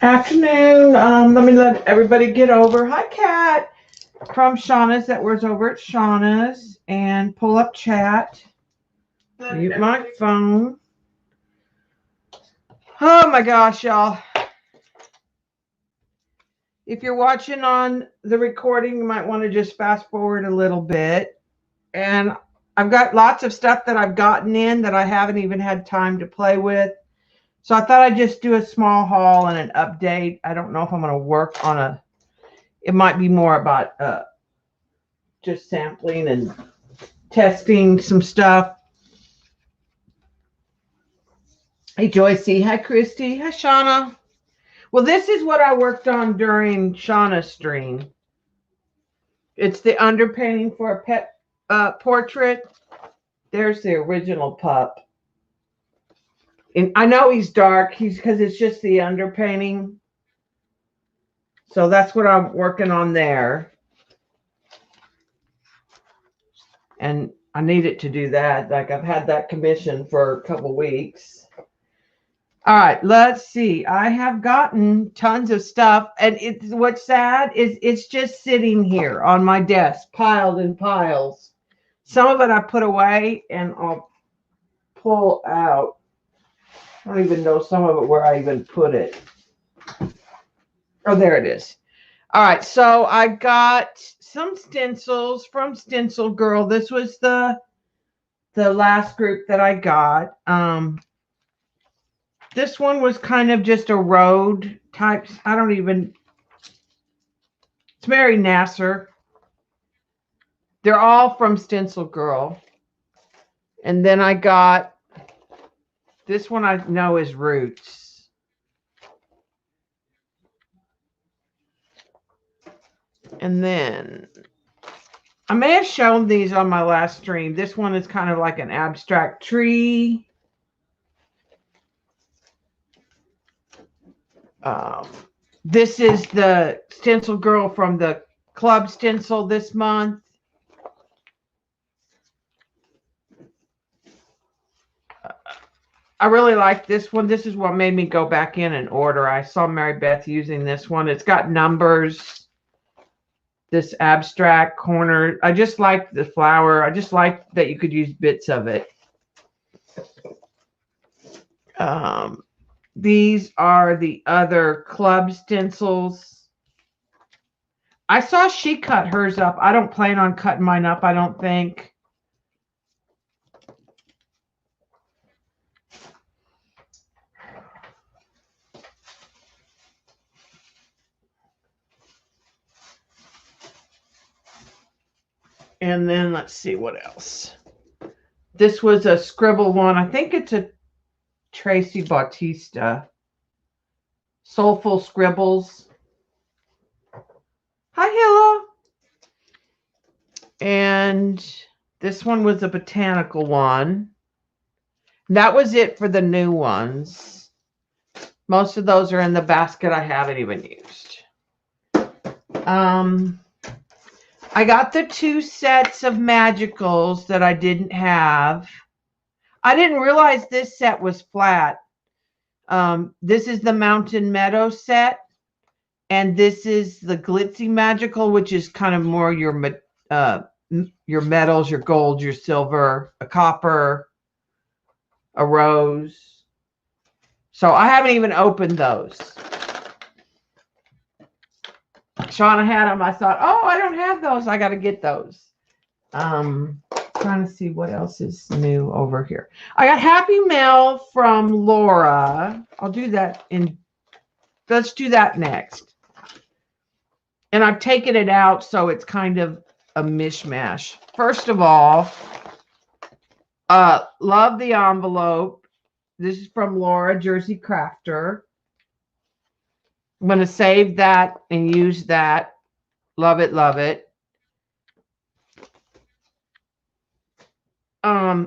Afternoon. Let me let everybody get over. Hi, Kat from Shauna's that was over at Shauna's, and pull up chat. Mute my phone. Oh my gosh, y'all. If you're watching on the recording, you might want to just fast forward a little bit. And I've got lots of stuff that I've gotten in that I haven't even had time to play with. So I thought I'd just do a small haul and an update. I don't know if I'm going to work on it might be more about just sampling and testing some stuff. Hey, Joycey. Hi, Christy. Hi, Shauna. Well, this is what I worked on during Shauna's stream. It's the underpainting for a pet portrait. There's the original pup. And I know he's dark. Because it's just the underpainting. So that's what I'm working on there. And I needed to do that. Like, I've had that commission for a couple weeks. All right, let's see. I have gotten tons of stuff. And what's sad is it's just sitting here on my desk, piled in piles. Some of it I put away and I'll pull out. I don't even know some of it where I even put it. Oh, there it is. All right, so I got some stencils from Stencil Girl. This was the last group that I got. This one was kind of just a road type. It's Mary Nasser. They're all from Stencil Girl. And then I got this one I know is Roots. And then I may have shown these on my last stream. This one is kind of like an abstract tree. This is the Stencil Girl from the Club Stencil this month. I really like this one. This is what made me go back in and order. I saw Mary Beth using this one. It's got numbers. This abstract corner. I just like the flower. I just like that you could use bits of it. These are the other club stencils. I saw she cut hers up. I don't plan on cutting mine up, I don't think. And then let's see what else. This was a scribble one. I think it's a Tracy Bautista. Soulful Scribbles. Hi, Hilla. And this one was a botanical one. That was it for the new ones. Most of those are in the basket I haven't even used. I got the 2 sets of magicals that I didn't have. I didn't realize this set was flat. This is the Mountain Meadow set. And this is the Glitzy Magical, which is kind of more your metals, your gold, your silver, a copper, a rose. So I haven't even opened those. Shauna had them. I thought, oh, I don't have those. I got to get those. Trying to see what else is new over here. I got Happy Mail from Laura. I'll do that let's do that next. And I've taken it out so it's kind of a mishmash. First of all, love the envelope. This is from Laura, Jersey Crafter. I'm going to save that and use that. Love it, love it.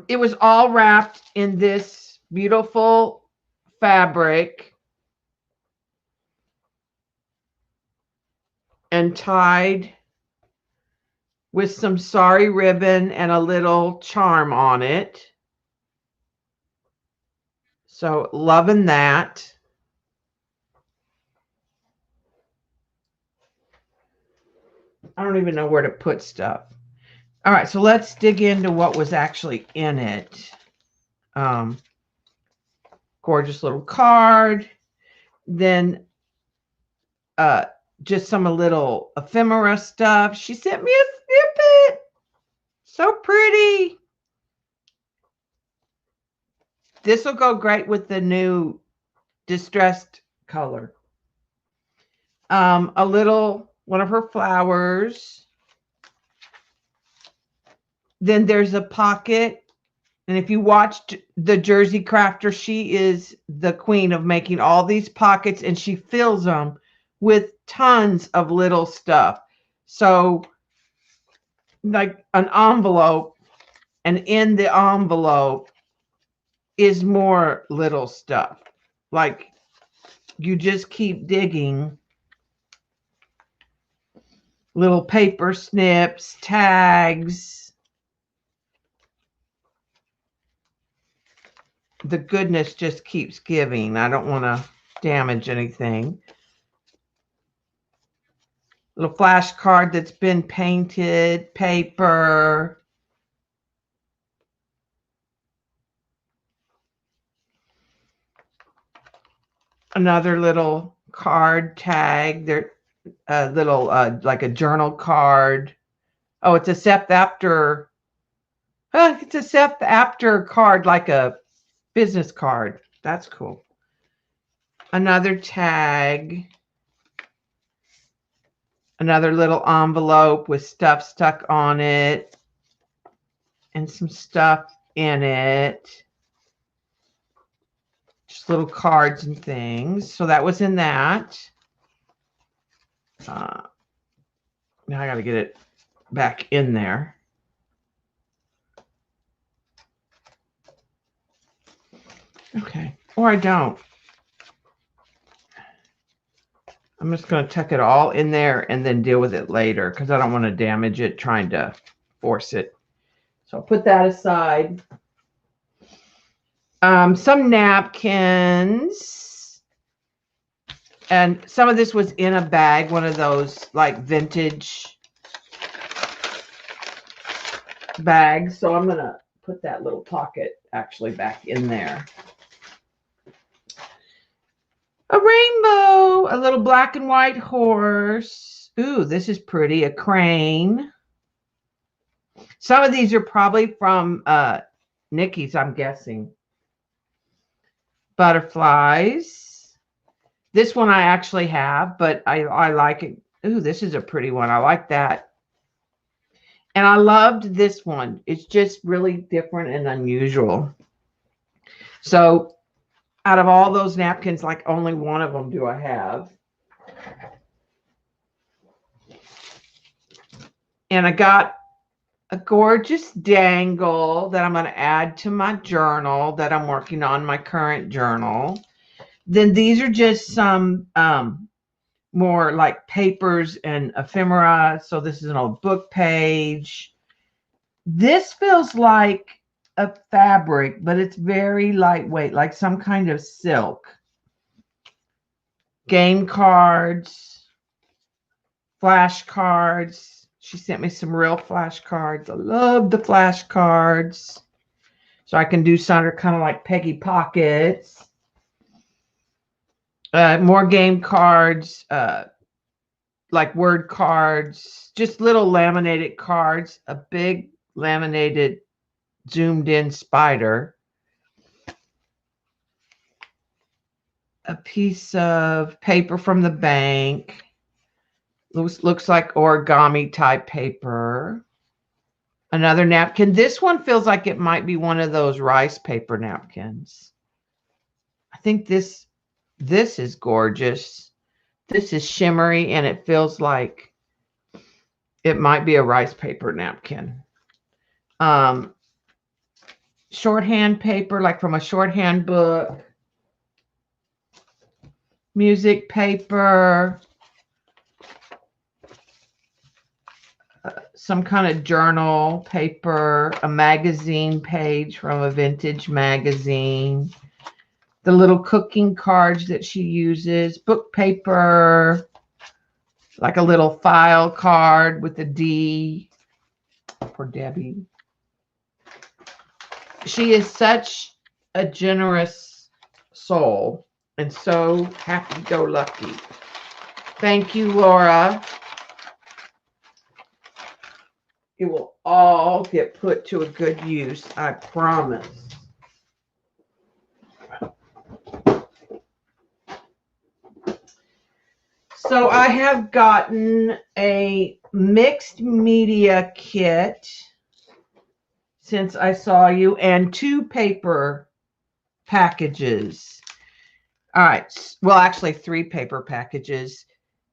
It was all wrapped in this beautiful fabric and tied with some sari ribbon and a little charm on it. So loving that. I don't even know where to put stuff. All right, so let's dig into what was actually in it. Gorgeous little card. Then just some little ephemera stuff. She sent me a snippet. So pretty. This will go great with the new distressed color. A little, one of her flowers. Then there's a pocket. And if you watched the Jersey Crafter, she is the queen of making all these pockets, and she fills them with tons of little stuff. So like an envelope, and in the envelope is more little stuff. Like you just keep digging. Little paper snips, tags. The goodness just keeps giving. I don't want to damage anything. Little flashcard that's been painted, paper. Another little card tag. They're a little like a journal card. Oh, it's a SEP after. It's a SEP after card, like a business card. That's cool. Another tag. Another little envelope with stuff stuck on it. And some stuff in it. Just little cards and things. So that was in that. Now I got to get it back in there. Okay. Or I don't. I'm just going to tuck it all in there and then deal with it later because I don't want to damage it trying to force it. So I'll put that aside. Some napkins. And some of this was in a bag, one of those like vintage bags. So I'm going to put that little pocket actually back in there. A rainbow, a little black and white horse. Ooh, this is pretty. A crane. Some of these are probably from Nikki's, I'm guessing. Butterflies. This one I actually have, but I like it. Ooh, this is a pretty one. I like that. And I loved this one. It's just really different and unusual. So out of all those napkins, like only one of them do I have. And I got a gorgeous dangle that I'm going to add to my journal that I'm working on, my current journal. Then these are just some more like papers and ephemera. So this is an old book page. This feels like a fabric, but it's very lightweight, like some kind of silk. Game cards, flashcards. She sent me some real flashcards. I love the flashcards. So I can do some kind of like Peggy pockets. More game cards, like word cards, just little laminated cards, a big laminated zoomed in spider, a piece of paper from the bank, looks like origami type paper, another napkin. This one feels like it might be one of those rice paper napkins. I think this is gorgeous. This is shimmery and it feels like it might be a rice paper napkin. Shorthand paper, like from a shorthand book. Music paper. Some kind of journal paper. A magazine page from a vintage magazine. The little cooking cards that she uses. Book paper. like a little file card with a D for Debbie. She is such a generous soul and so happy-go-lucky. Thank you, Laura. It will all get put to a good use, I promise. So I have gotten a mixed media kit since I saw you, and 2 paper packages. All right. Well, actually 3 paper packages.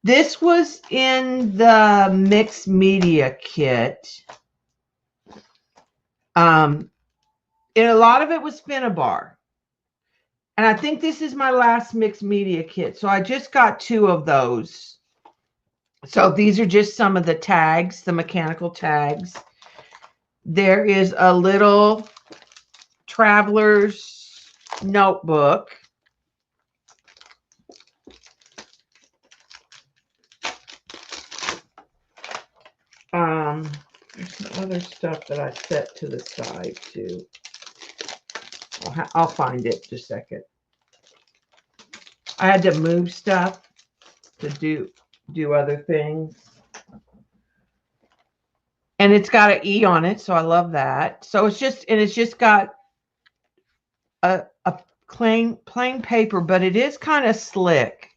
This was in the mixed media kit. And a lot of it was Finnabar. And I think this is my last mixed media kit. So I just got 2 of those. So these are just some of the tags, the mechanical tags. There is a little traveler's notebook. There's some other stuff that I set to the side too. I'll find it just a second. I had to move stuff to do other things. And it's got an E on it, so I love that. So it's just got a plain paper, but it is kind of slick.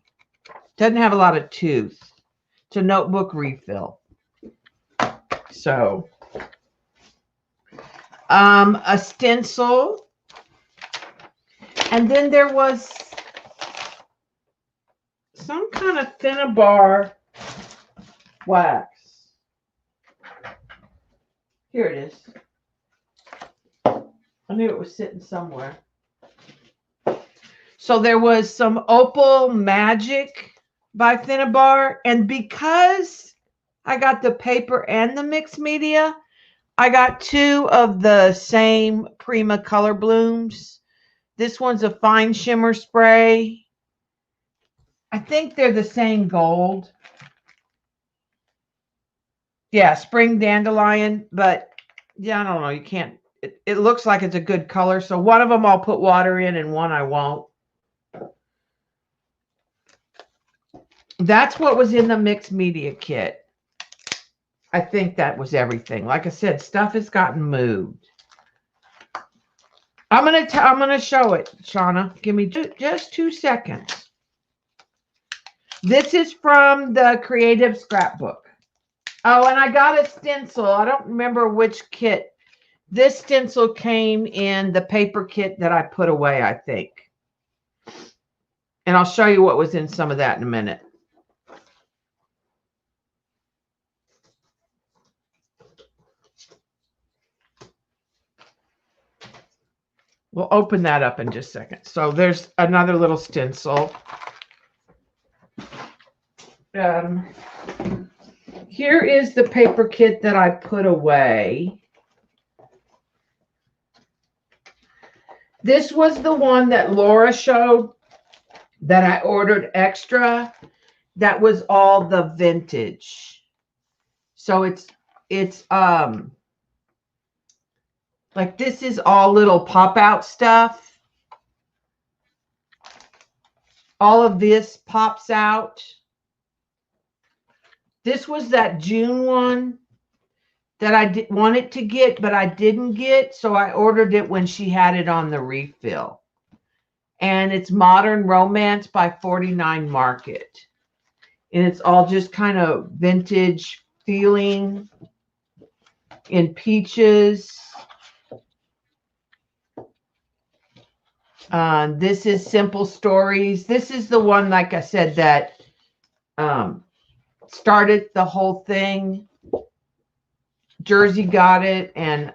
Doesn't have a lot of tooth. It's a notebook refill. So, a stencil, and then there was some kind of Finnabar wax. Here it is. I knew it was sitting somewhere. So there was some Opal Magic by Finnabar, and because I got the paper and the mixed media, I got 2 of the same Prima color blooms. This one's a fine shimmer spray. I think they're the same gold. Yeah, spring dandelion, but yeah, I don't know. You can't, it looks like it's a good color. So one of them I'll put water in and one I won't. That's what was in the mixed media kit. I think that was everything. Like I said, stuff has gotten moved. I'm gonna show it, Shauna. Give me just 2 seconds. This is from the Creative Scrapbook. Oh, and I got a stencil. I don't remember which kit. This stencil came in the paper kit that I put away, I think. And I'll show you what was in some of that in a minute. We'll open that up in just a second. So there's another little stencil. Here is the paper kit that I put away. This was the one that Laura showed that I ordered extra. That was all the vintage. So it's like this is all little pop out stuff. All of this pops out. This was that June one that I wanted to get, but I didn't get. So I ordered it when she had it on the refill. And it's Modern Romance by 49 Market. And it's all just kind of vintage feeling in peaches. This is Simple Stories. This is the one, like I said, that started the whole thing. Jersey got it, and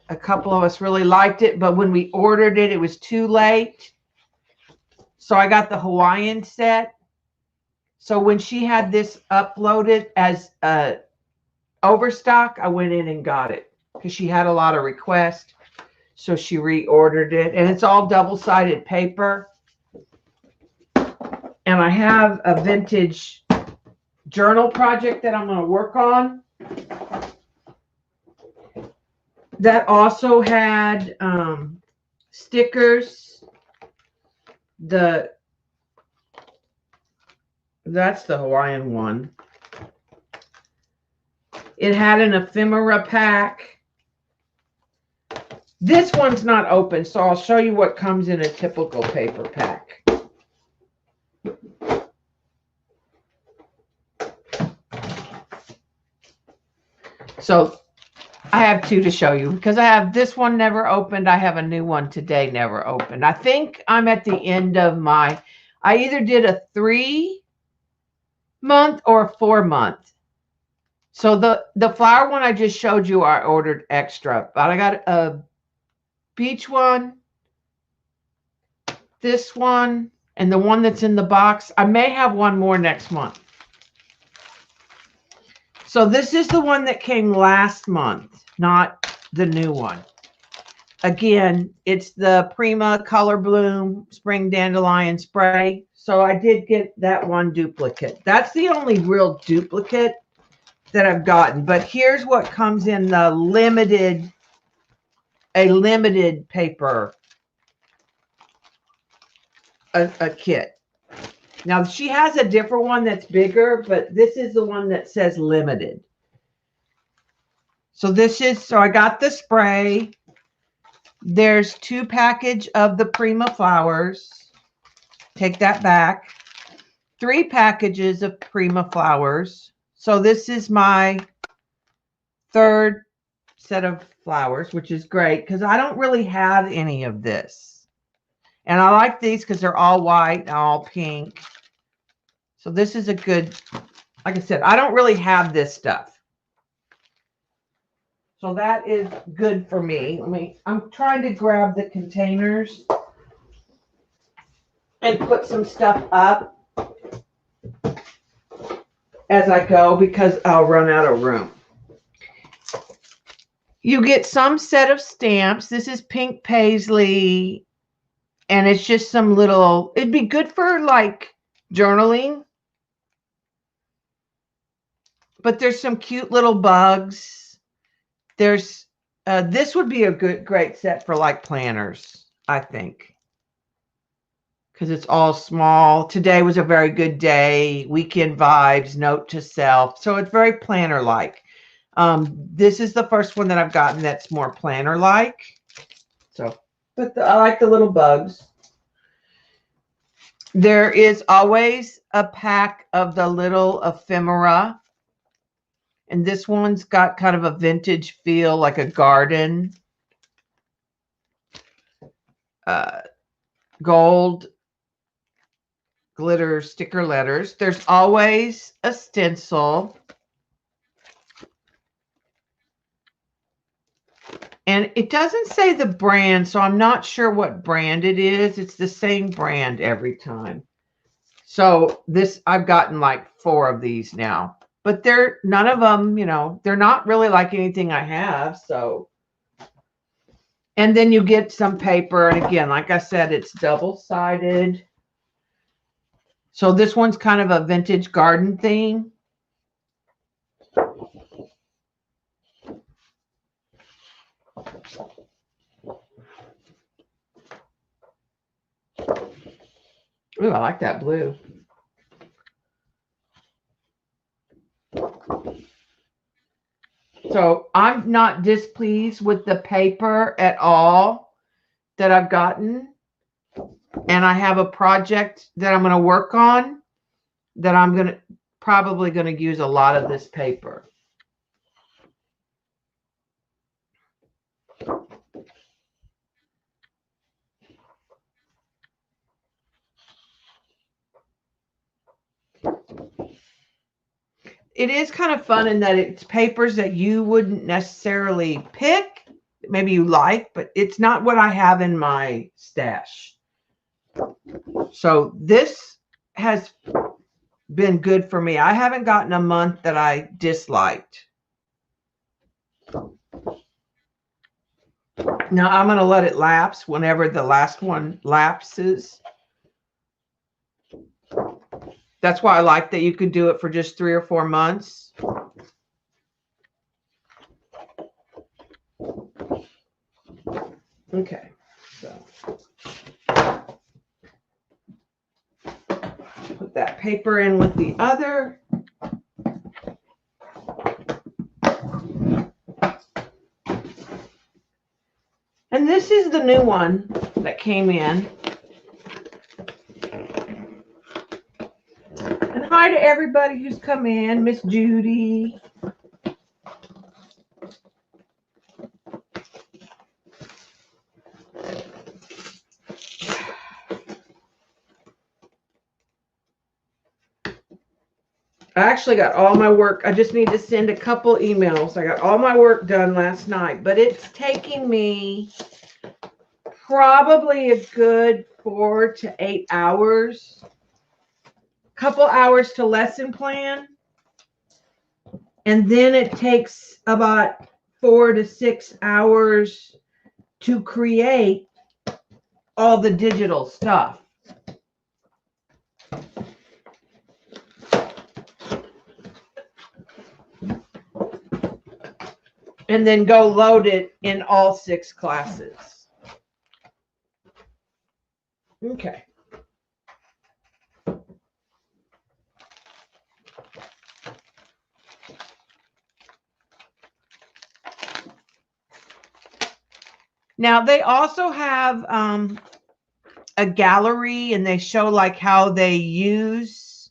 a couple of us really liked it, but when we ordered it, it was too late. So I got the Hawaiian set. So when she had this uploaded as overstock, I went in and got it because she had a lot of requests. So she reordered it, and it's all double-sided paper. And I have a vintage journal project that I'm going to work on. That also had stickers. That's the Hawaiian one. It had an ephemera pack. This one's not open, so I'll show you what comes in a typical paper pack. So I have two to show you because I have this one never opened. I have a new one today never opened. I think I'm at the end of I either did a 3-month or a 4-month. So the flower one I just showed you, I ordered extra, but I got a beach one, this one, and the one that's in the box. I may have one more next month. So this is the one that came last month, not the new one. Again, it's the Prima Color Bloom Spring Dandelion Spray. So I did get that one duplicate. That's the only real duplicate that I've gotten. But here's what comes in the limited paper, a kit. Now she has a different one that's bigger, but this is the one that says limited. So I got the spray. There's 2 packages of the Prima Flowers. Take that back. 3 packages of Prima Flowers. So this is my 3rd set of flowers, which is great because I don't really have any of this. And I like these because they're all white and all pink. So this is a good, like I said, I don't really have this stuff. So that is good for me. I'm trying to grab the containers and put some stuff up as I go because I'll run out of room. You get some set of stamps. This is pink paisley, and it's just some little, it'd be good for like journaling. But there's some cute little bugs. There's this would be a great set for like planners, I think, because it's all small. Today was a very good day. Weekend vibes, note to self. So it's very planner like. This is the first one that I've gotten that's more planner like. So, but I like the little bugs. There is always a pack of the little ephemera. And this one's got kind of a vintage feel, like a garden. Gold glitter sticker letters. There's always a stencil. And it doesn't say the brand, so I'm not sure what brand it is. It's the same brand every time. So this, I've gotten like 4 of these now. But they're none of them, they're not really like anything I have. So, and then you get some paper. And again, like I said, it's double-sided. So this one's kind of a vintage garden theme. Ooh, I like that blue. So I'm not displeased with the paper at all that I've gotten. And I have a project that I'm going to work on that I'm probably going to use a lot of this paper. It is kind of fun in that it's papers that you wouldn't necessarily pick. Maybe you like, but it's not what I have in my stash. So this has been good for me. I haven't gotten a month that I disliked. Now I'm going to let it lapse whenever the last one lapses. That's why I like that you could do it for just 3 or 4 months. Okay, so put that paper in with the other. And this is the new one that came in. And hi to everybody who's come in. Miss Judy. I actually got all my work. I just need to send a couple emails. I got all my work done last night, but it's taking me probably a good 4 to 8 hours. Couple hours to lesson plan. And then it takes about 4 to 6 hours to create all the digital stuff. And then go load it in all 6 classes. Okay. Now they also have a gallery, and they show like how they use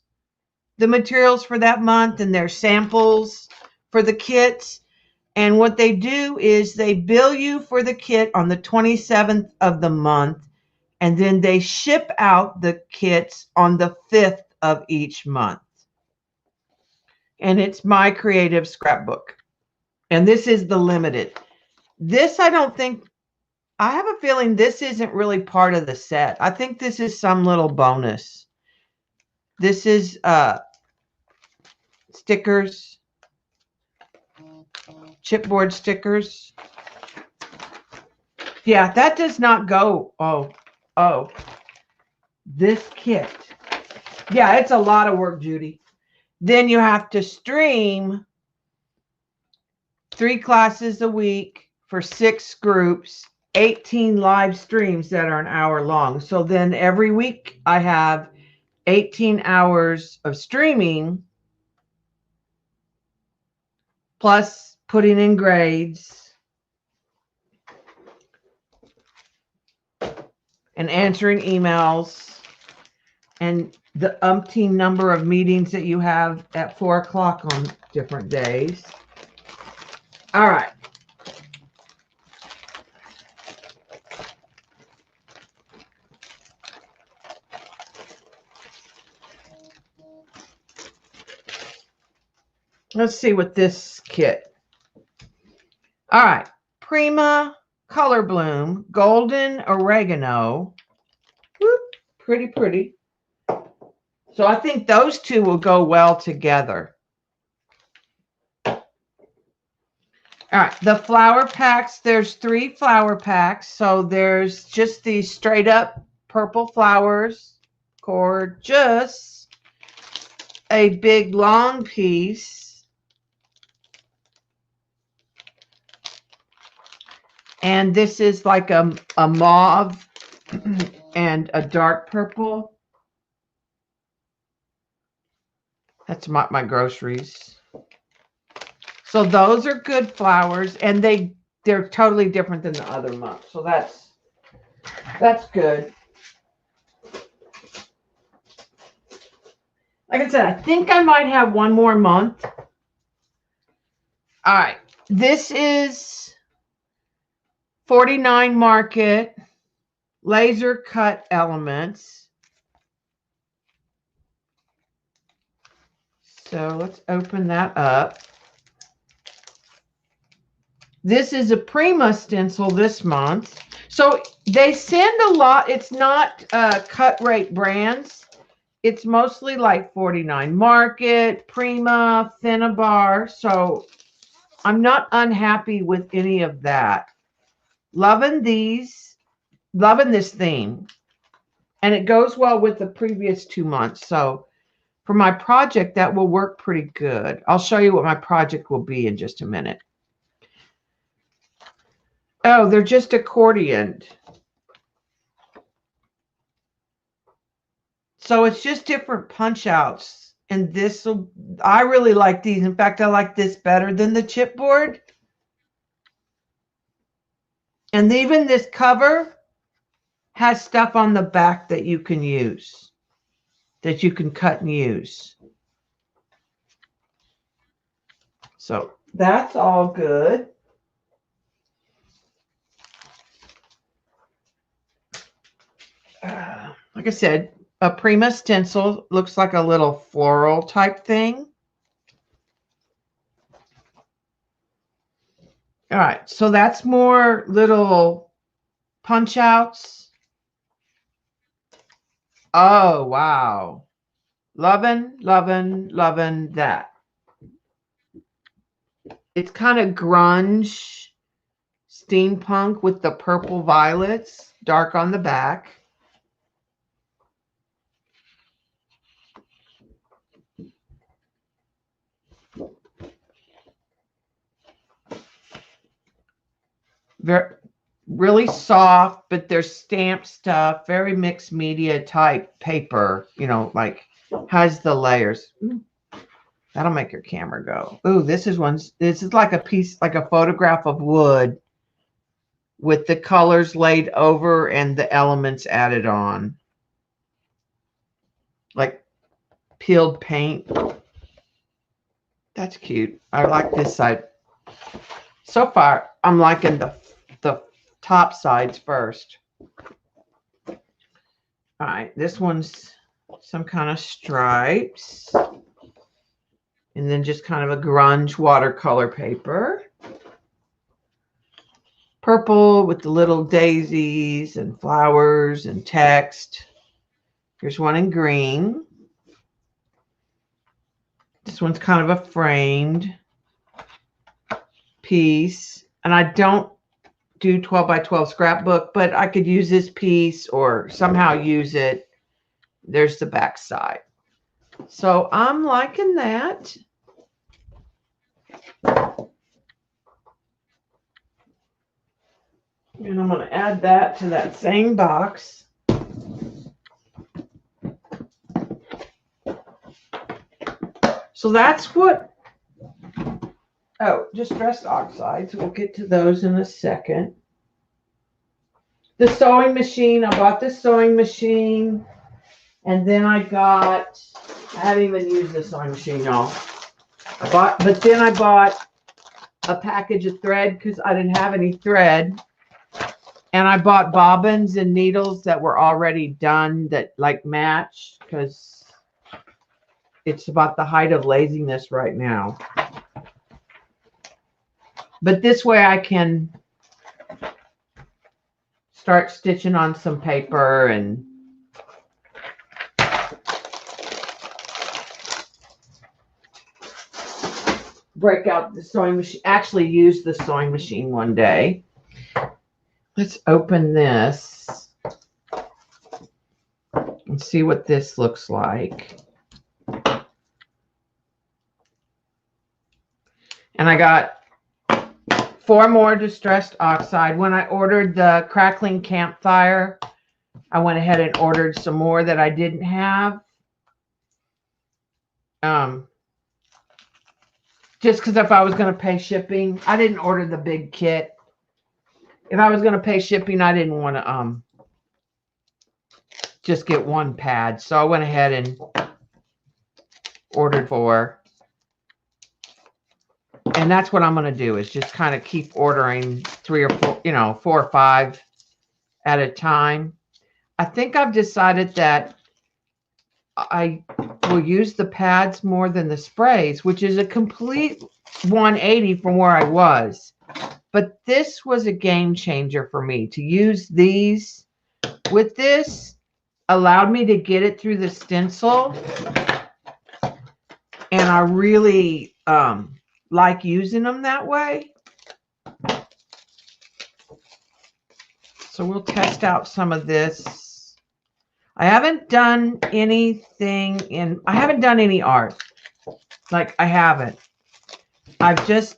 the materials for that month and their samples for the kits. And what they do is they bill you for the kit on the 27th of the month, and then they ship out the kits on the 5th of each month. And it's my creative scrapbook. And this is the limited. This, I don't think, I have a feeling this isn't really part of the set. I think this is some little bonus. This is stickers, chipboard stickers. Yeah, that does not go. Oh, this kit. Yeah, it's a lot of work, Judy. Then you have to stream 3 classes a week for 6 groups, 18 live streams that are an hour long. So then every week I have 18 hours of streaming plus putting in grades and answering emails and the umpteen number of meetings that you have at 4 o'clock on different days. All right. Let's see what this kit. All right. Prima Color Bloom Golden Oregano. Whoop, pretty, pretty. So I think those two will go well together. All right. The flower packs. There's 3 flower packs. So there's just these straight up purple flowers. Gorgeous. A big long piece. And this is like a mauve and a dark purple. That's my groceries. So those are good flowers, and they're totally different than the other month. So that's good. Like I said, I think I might have one more month. All right. This is 49 Market laser cut elements. So let's open that up. This is a Prima stencil this month. So they send a lot. It's not cut rate brands. It's mostly like 49 Market, Prima, Finnabar. So I'm not unhappy with any of that. Loving these, loving this theme. And it goes well with the previous 2 months. So for my project, that will work pretty good. I'll show you what my project will be in just a minute. Oh, they're just accordioned. So it's just different punch outs. And this, I really like these. In fact, I like this better than the chipboard. And even this cover has stuff on the back that you can use, that you can cut and use. So that's all good. Like I said, a Prima stencil looks like a little floral type thing. All right, so that's more little punch outs. Oh, wow. Loving, loving, loving that. It's kind of grunge, steampunk with the purple violets, dark on the back. Very, really soft, but there's stamped stuff, very mixed media type paper, you know, like has the layers. Ooh, that'll make your camera go. Ooh, this is like a piece, like a photograph of wood with the colors laid over and the elements added on. Like peeled paint. That's cute. I like this side. So far, I'm liking the top sides first. All right, this one's some kind of stripes. And then just kind of a grunge watercolor paper. Purple with the little daisies and flowers and text. Here's one in green. This one's kind of a framed piece. And I don't do 12 by 12 scrapbook, but I could use this piece or somehow use it. There's the back side. So I'm liking that. And I'm going to add that to that same box. So that's what, oh, distressed oxides. We'll get to those in a second. The sewing machine, I bought the sewing machine. And then I haven't even used the sewing machine, y'all. But then I bought a package of thread because I didn't have any thread. And I bought bobbins and needles that were already done that like match because it's about the height of laziness right now. But this way I can start stitching on some paper and break out the sewing machine, actually use the sewing machine one day. Let's open this and see what this looks like. And I got 4 more distressed oxide. When I ordered the crackling campfire, I went ahead and ordered some more that I didn't have. Just because if I was going to pay shipping, I didn't order the big kit. If I was going to pay shipping, I didn't want to just get one pad. So I went ahead and ordered 4. And that's what I'm going to do is just kind of keep ordering 3 or 4, 4 or 5 at a time. I think I've decided that I will use the pads more than the sprays, which is a complete 180 from where I was. But this was a game changer for me. To use these with this allowed me to get it through the stencil. And I really like using them that way. So we'll test out some of this. I haven't done anything I haven't done any art. Like, I haven't. I've just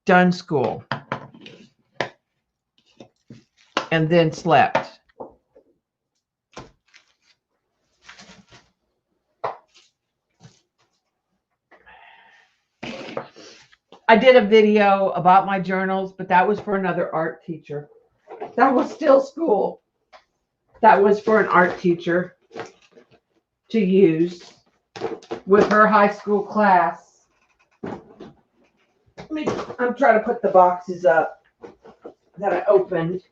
done school. And then slept. I did a video about my journals, but that was for another art teacher. That was still school. That was for an art teacher to use with her high school class. I'm trying to put the boxes up that I opened.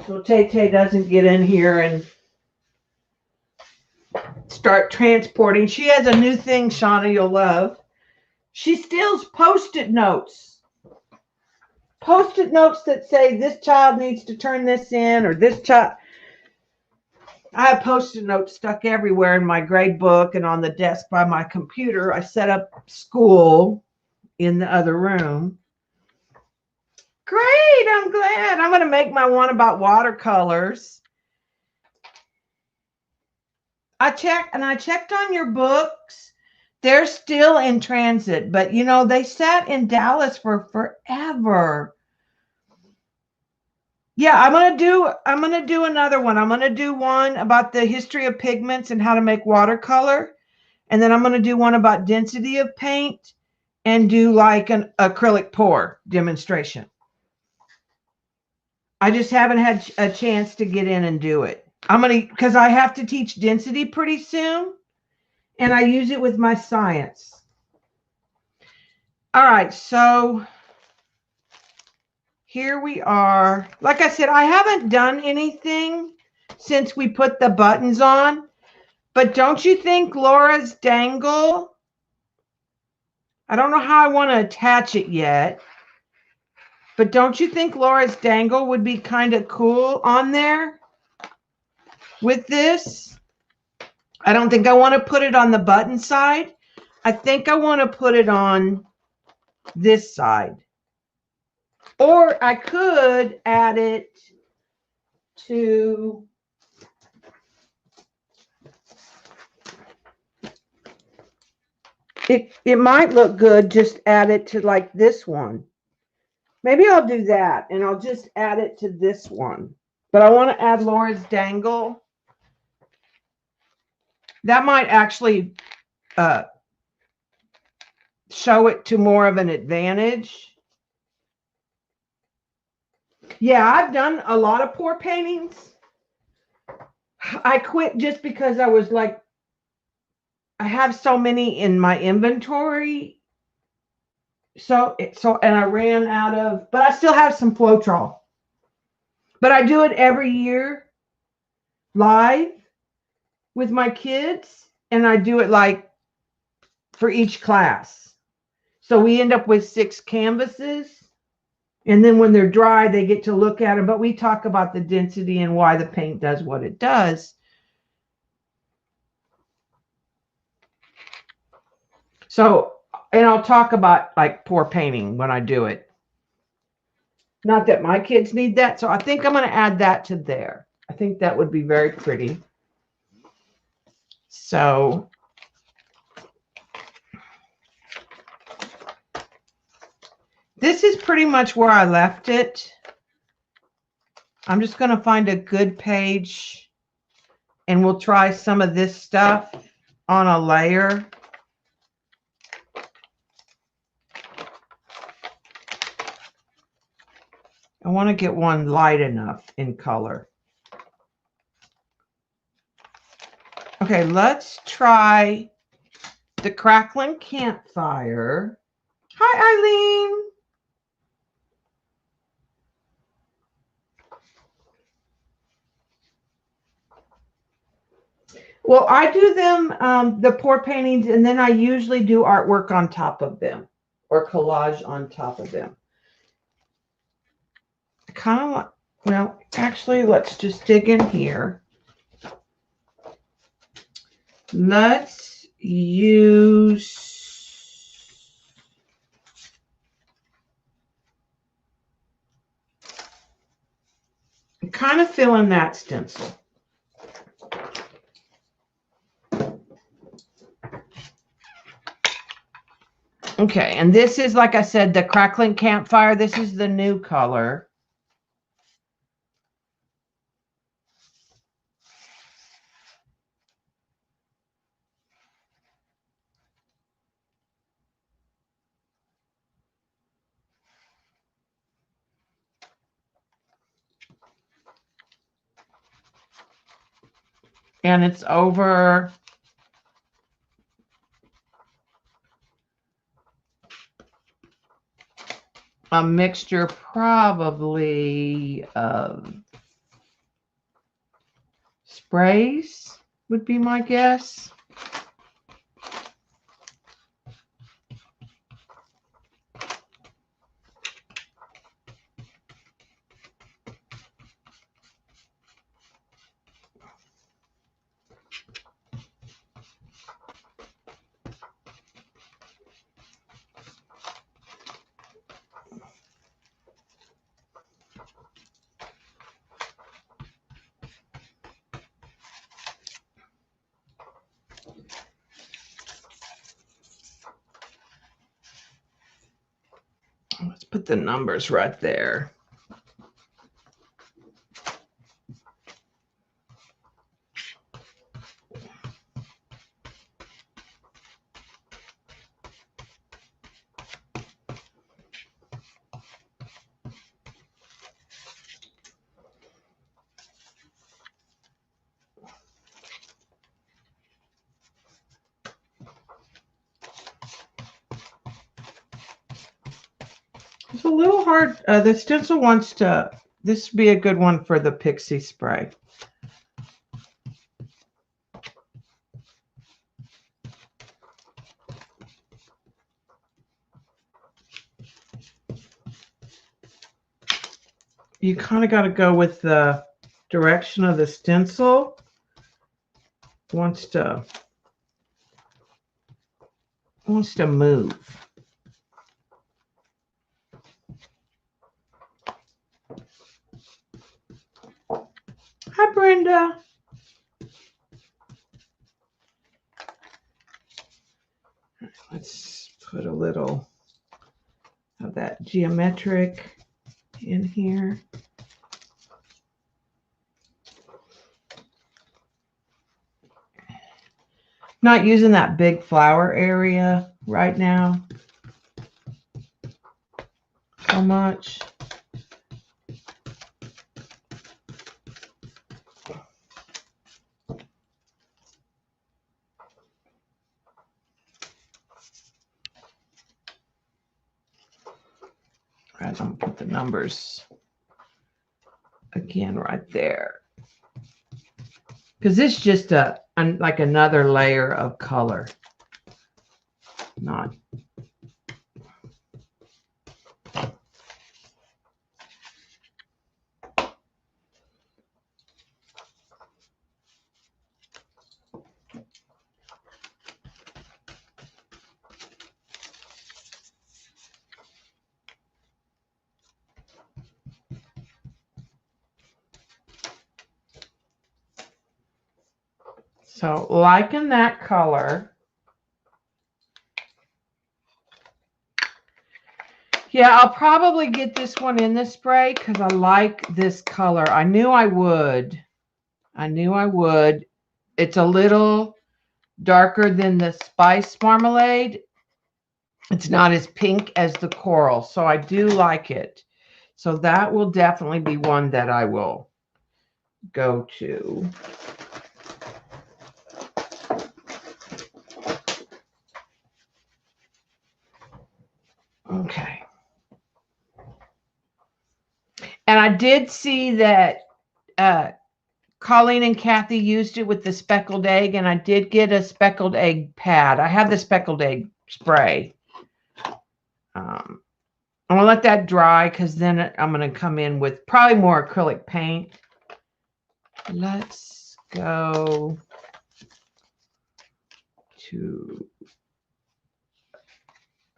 So Tay doesn't get in here and start transporting. She has a new thing, Shauna, you'll love. She steals Post-it notes. Post-it notes that say this child needs to turn this in, or this child. I have Post-it notes stuck everywhere in my grade book and on the desk by my computer. I set up school in the other room. Great, I'm glad. I'm going to make my one about watercolors. I checked on your books. They're still in transit, but you know, they sat in Dallas for forever. Yeah, I'm going to do another one. I'm going to do one about the history of pigments and how to make watercolor. And then I'm going to do one about density of paint and do like an acrylic pour demonstration. I just haven't had a chance to get in and do it. Because I have to teach density pretty soon, and I use it with my science. All right, so here we are. Like I said, I haven't done anything since we put the buttons on, but don't you think Laura's dangle? I don't know how I want to attach it yet, but don't you think Laura's dangle would be kind of cool on there with this? I don't think I want to put it on the button side. I think I want to put it on this side. Or I could add it to it might look good, just add it to like this one. Maybe I'll do that and I'll just add it to this one. But I want to add Laura's dangle. That might actually show it to more of an advantage. Yeah, I've done a lot of pour paintings. I quit just because I was like, I have so many in my inventory. And I ran out of, but I still have some Floetrol. But I do it every year live with my kids, and I do it like for each class. So we end up with 6 canvases, and then when they're dry, they get to look at them. But we talk about the density and why the paint does what it does. So, and I'll talk about like pour painting when I do it. Not that my kids need that. So I think I'm going to add that to there. I think that would be very pretty. So this is pretty much where I left it. I'm just going to find a good page and we'll try some of this stuff on a layer. I want to get one light enough in color. Okay, let's try the crackling campfire. Hi, Eileen. Well, I do them, the pour paintings, and then I usually do artwork on top of them or collage on top of them. I kind of like, well, actually, let's just dig in here. Let's use kind of fill in that stencil. Okay, and this is, like I said, the Crackling Campfire. This is the new color. And it's over a mixture probably of sprays would be my guess. Let's put the numbers right there. It's a little hard. The stencil wants to, this would be a good one for the pixie spray. You kind of got to go with the direction of the stencil. Wants to move. Hi, Brenda. Let's put a little of that geometric in here. Not using that big flower area right now so much. I'm going to put the numbers again right there. Because it's just like another layer of color. Not. So liking that color. Yeah, I'll probably get this one in the spray because I like this color. I knew I would. I knew I would. It's a little darker than the spice marmalade. It's not as pink as the coral, so I do like it. So that will definitely be one that I will go to. Okay. And I did see that Colleen and Kathy used it with the speckled egg, and I did get a speckled egg pad. I have the speckled egg spray. I'm going to let that dry because then I'm going to come in with probably more acrylic paint. Let's go to,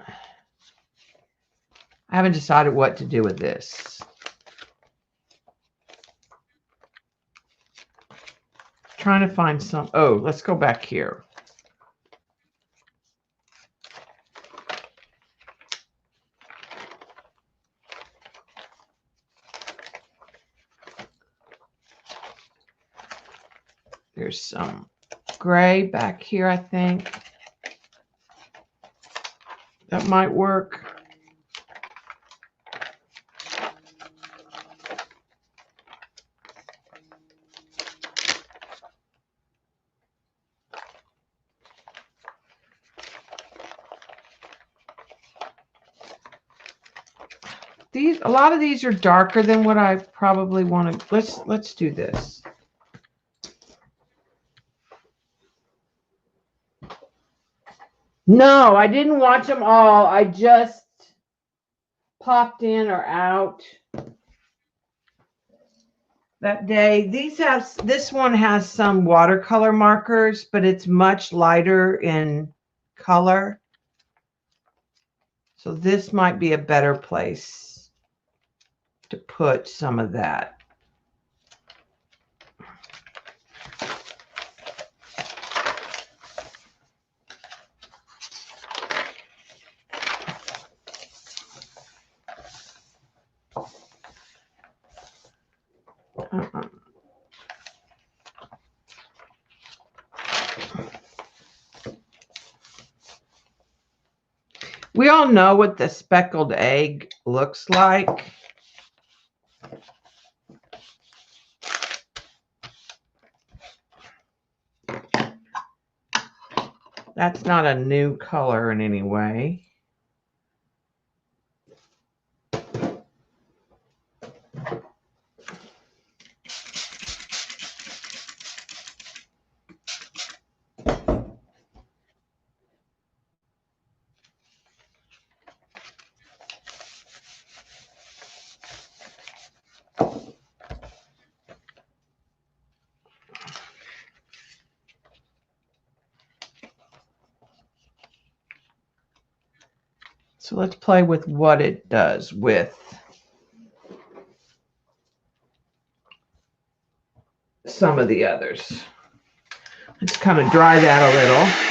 I haven't decided what to do with this. Trying to find some, oh, let's go back here. There's some gray back here, I think. That might work. These, a lot of these are darker than what I probably want to. Let's do this. No, I didn't watch them all. I just popped in or out that day. This one has some watercolor markers, but it's much lighter in color. So this might be a better place to put some of that. We all know what the speckled egg looks like. That's not a new color in any way. So let's play with what it does with some of the others. Let's kind of dry that a little.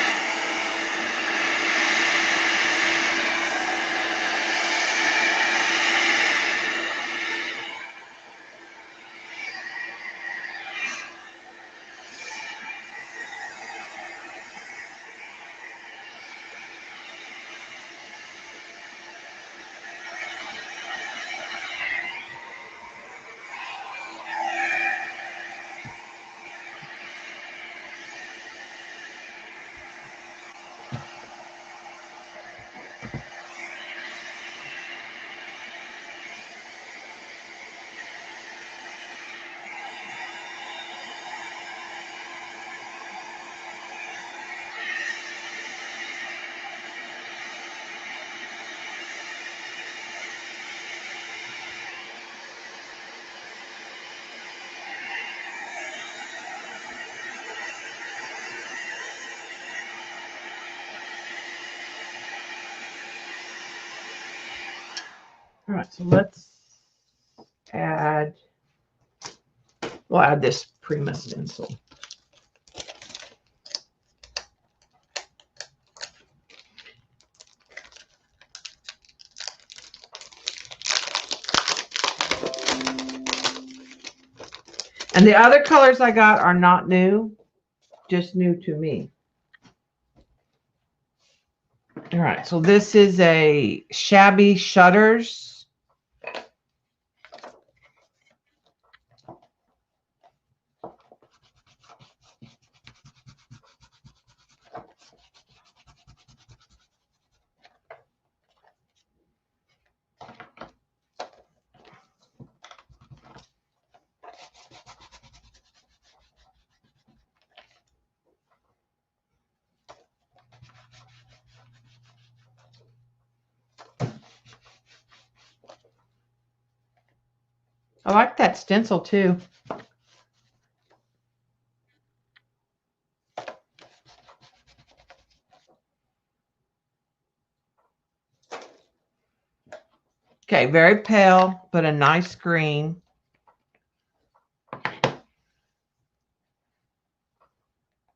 All right, so let's add, we'll add this Prima stencil. And the other colors I got are not new, just new to me. All right, so this is a Shabby Shutters. I like that stencil too. Okay, very pale, but a nice green.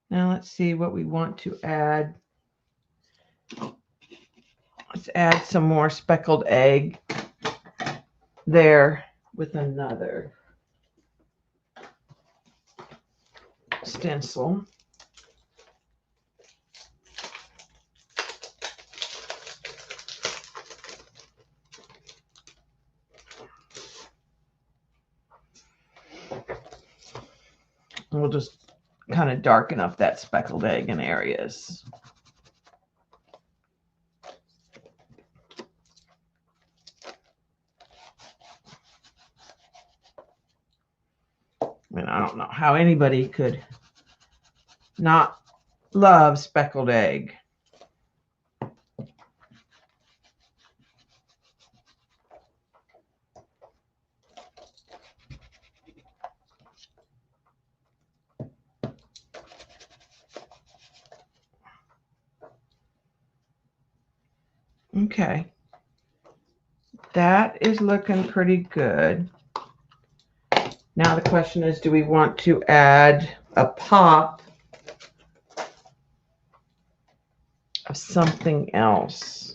Now let's see what we want to add. Let's add some more speckled egg there with another stencil. And we'll just kind of darken up that speckled egg in areas. And I don't know how anybody could not love speckled egg. Okay, that is looking pretty good. Now the question is, do we want to add a pop of something else?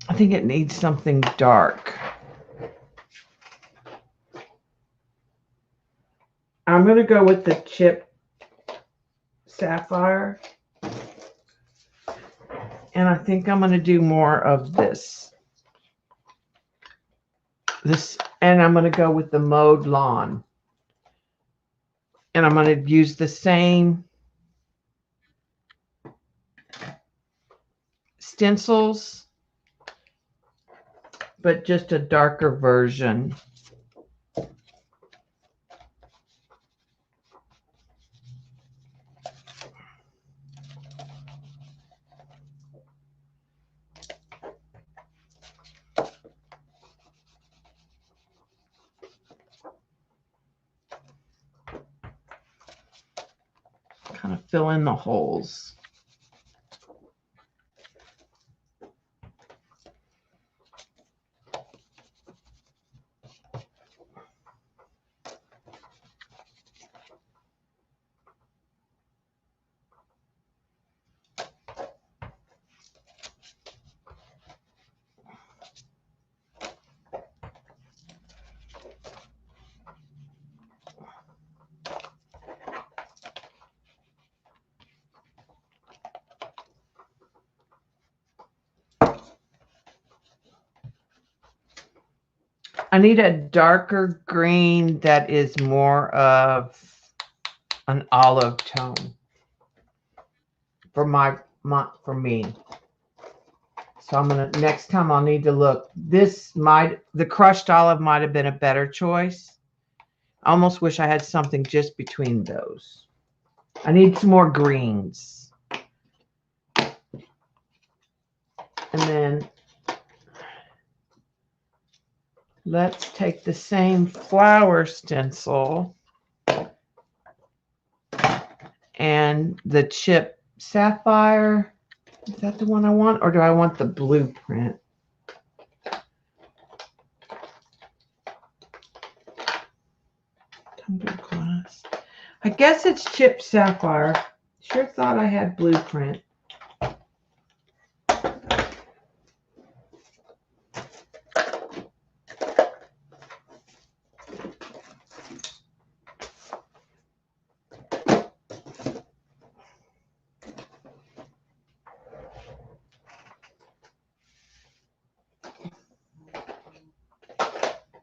I think it needs something dark. I'm going to go with the chip sapphire. And I think I'm going to do more of this. And I'm going to go with the mowed lawn. And I'm going to use the same stencils, but just a darker version. Kind of fill in the holes. I need a darker green that is more of an olive tone for me. So I'm gonna, next time I'll need to look. The crushed olive might have been a better choice. I almost wish I had something just between those. I need some more greens. And then let's take the same flower stencil and the chip sapphire. Is that the one I want? Or do I want the blueprint? I guess it's chip sapphire. Sure thought I had blueprint.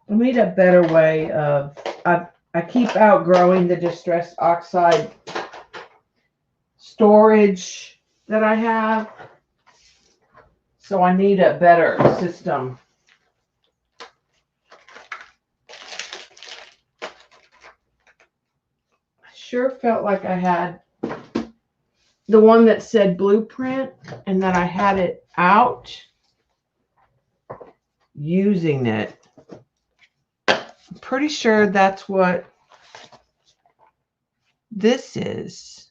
I need a better way of, I keep outgrowing the distress oxide storage that I have. So I need a better system. I sure felt like I had the one that said blueprint and that I had it out using it. I'm pretty sure that's what this is.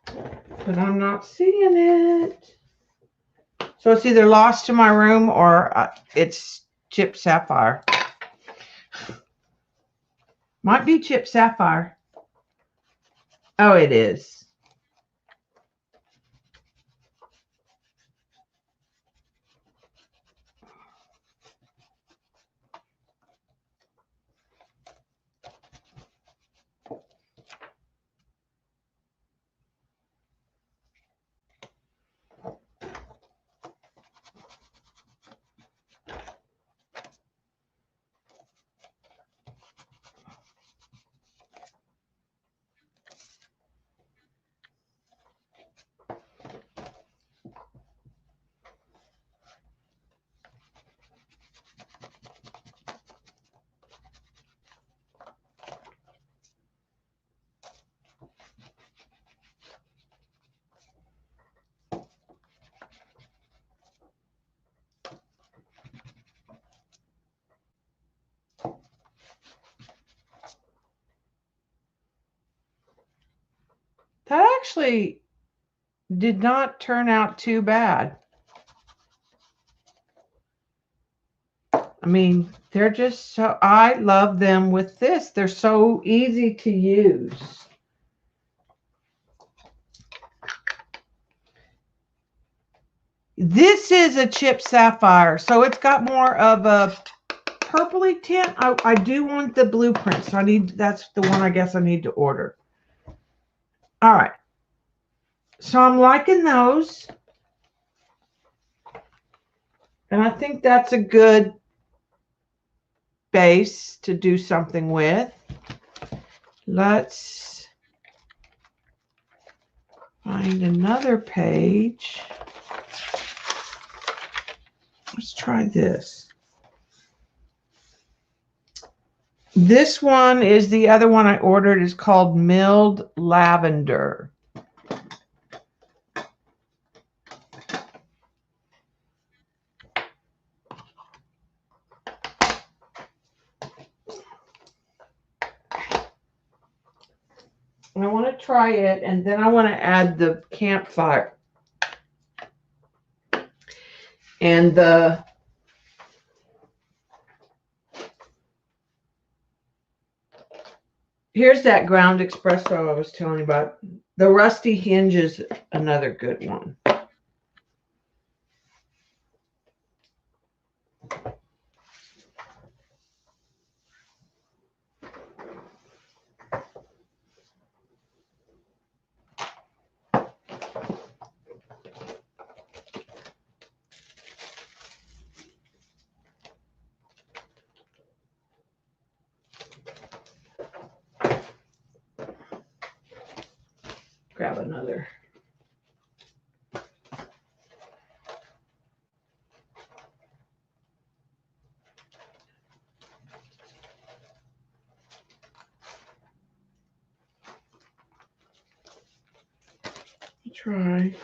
but I'm not seeing it. So it's either lost to my room or it's chipped sapphire. Might be chipped sapphire. Oh, it is. That actually did not turn out too bad. I mean, they're just so, I love them with this. They're so easy to use. This is a chipped sapphire, so it's got more of a purpley tint. I do want the blueprint, so that's the one I guess I need to order. All right. So I'm liking those. And I think that's a good base to do something with. Let's find another page. Let's try this. This one is the other one I ordered. Is called Milled Lavender. I want to try it, and then I want to add the campfire and the here's that ground espresso I was telling you about. The rusty hinge is another good one. Grab another. Try.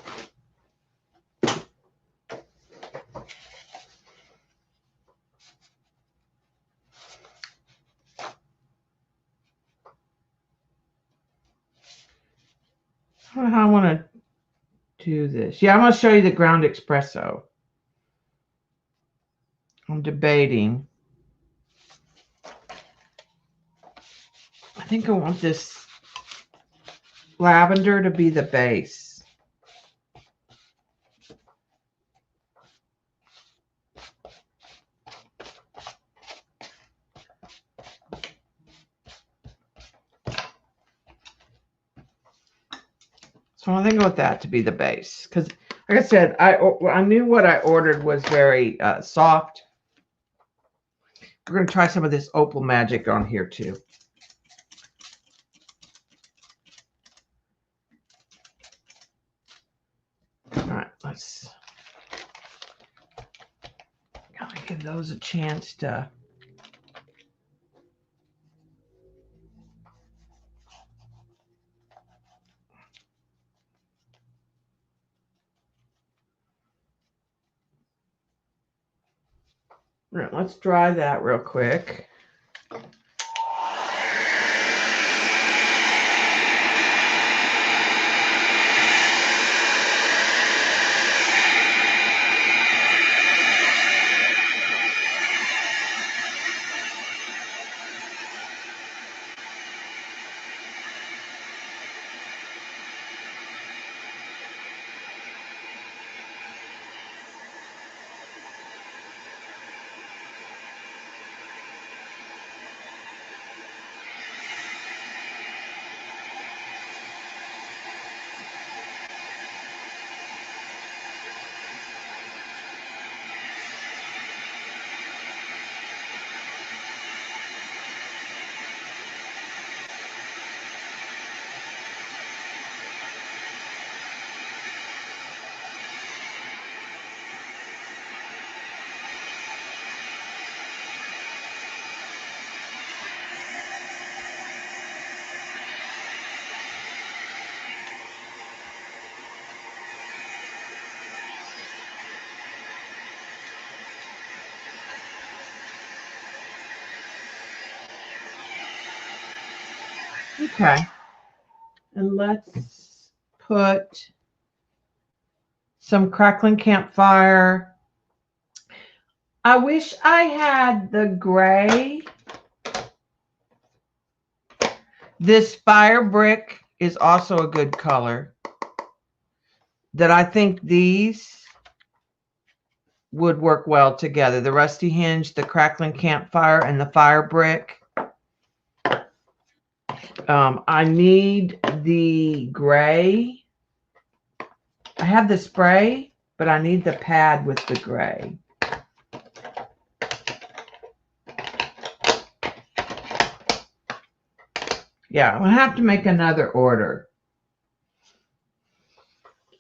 I don't know how I want to do this. Yeah, I'm going to show you the ground espresso. I'm debating. I think I want this lavender to be the base. So I think I want that to be the base because, like I said, I knew what I ordered was very soft. We're going to try some of this Opal Magic on here too. All right, let's gotta give those a chance to. All right, let's dry that real quick. Okay. And let's put some crackling campfire. I wish I had the gray. This fire brick is also a good color. That I think these would work well together. The rusty hinge, the crackling campfire, and the fire brick. I need the gray. I have the spray, but I need the pad with the gray. Yeah, I'm gonna have to make another order.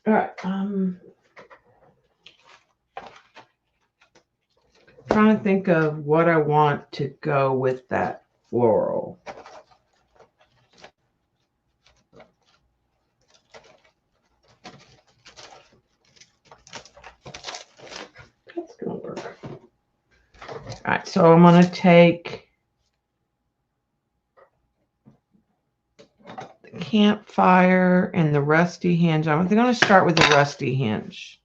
All right. Trying to think of what I want to go with that floral. That's gonna work. All right, so I'm gonna take the campfire and the rusty hinge. I'm gonna start with the rusty hinge.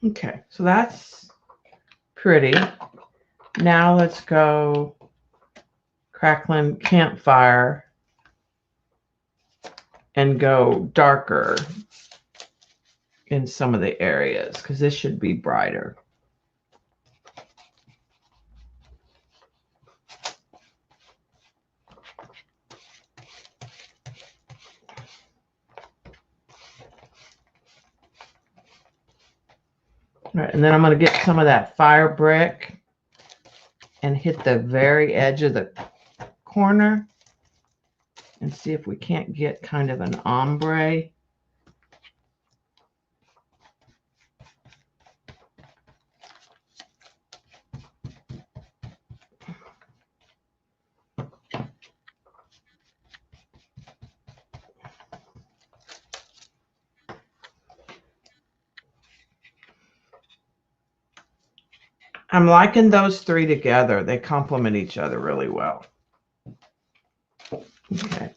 Okay, so that's pretty. Now let's go crackling campfire and go darker in some of the areas because this should be brighter. All right, and then I'm going to get some of that fire brick and hit the very edge of the corner and see if we can't get kind of an ombre. I'm liking those three together. They complement each other really well. Okay,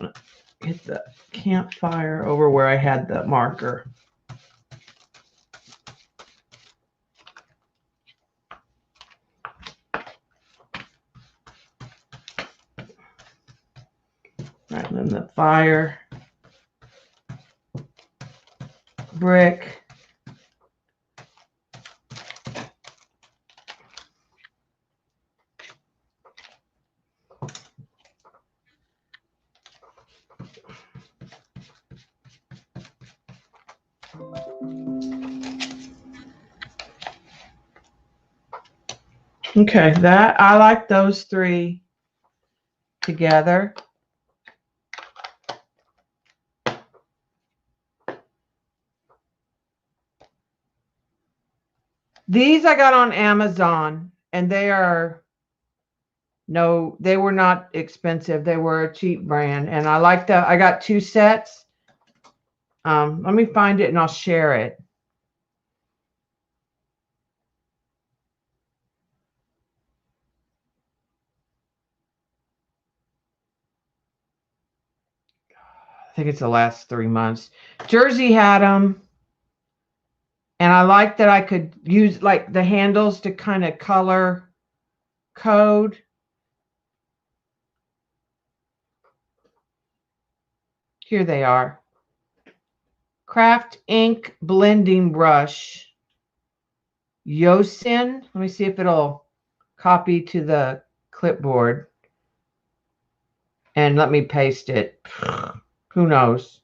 hit the campfire over where I had the marker. Right, and then the fire brick. Okay, that I like those three together. These I got on Amazon and they were not expensive. They were a cheap brand and I like that. I got 2 sets. Let me find it and I'll share it. I think it's the last 3 months. Jersey had them. And I like that I could use like the handles to kind of color code. Here they are. Craft Ink Blending Brush. Yosin. Let me see if it'll copy to the clipboard. And let me paste it. Who knows?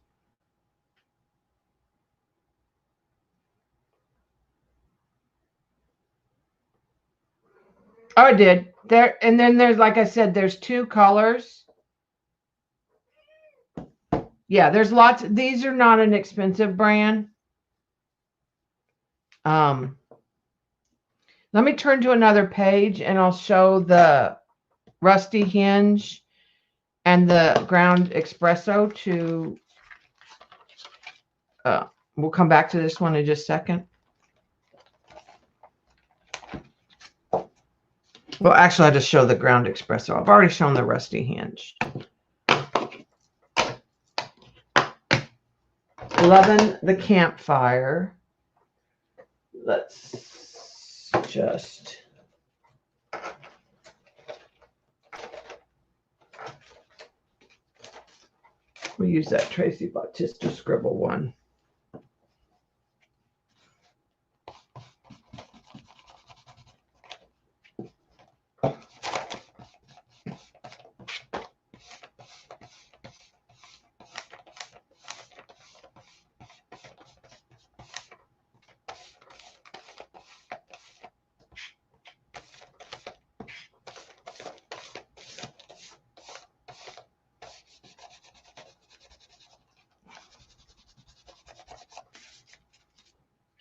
Oh, I did. There, and then there's, like I said, there's 2 colors. Yeah, there's lots. These are not an expensive brand. Let me turn to another page and I'll show the Rusty Hinge and the ground espresso to, we'll come back to this one in just a second. Well, actually, I'll just show the ground espresso. I've already shown the Rusty Hinge. Loving the Campfire. Let's just... We'll use that Tracy Bautista scribble one.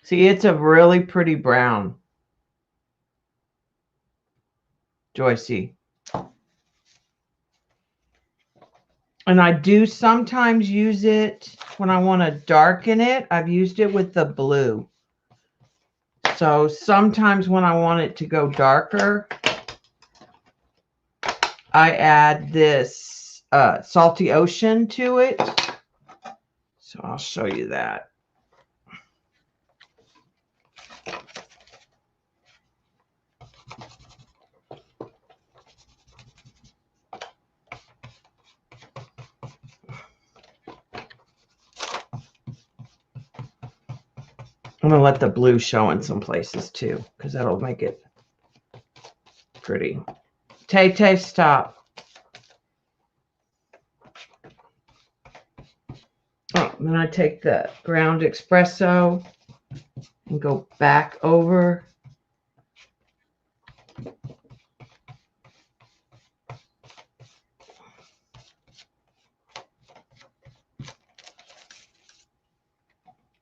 See, it's a really pretty brown, Joycey. And I do sometimes use it when I want to darken it. I've used it with the blue. So sometimes when I want it to go darker, I add this Salty Ocean to it. So I'll show you that. I'm going to let the blue show in some places too, because that'll make it pretty. Tay, stop. Oh, then I take the ground espresso and go back over.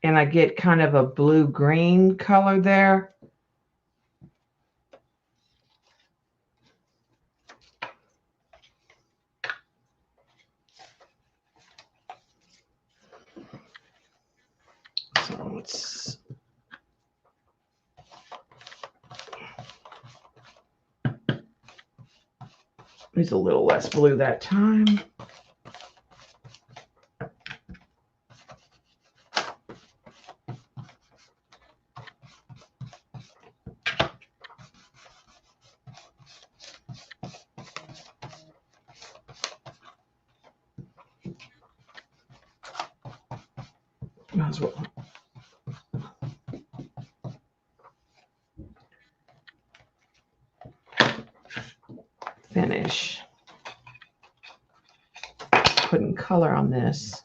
And I get kind of a blue-green color there. So let's... Use a little less blue that time. Might as well. Finish putting color on this.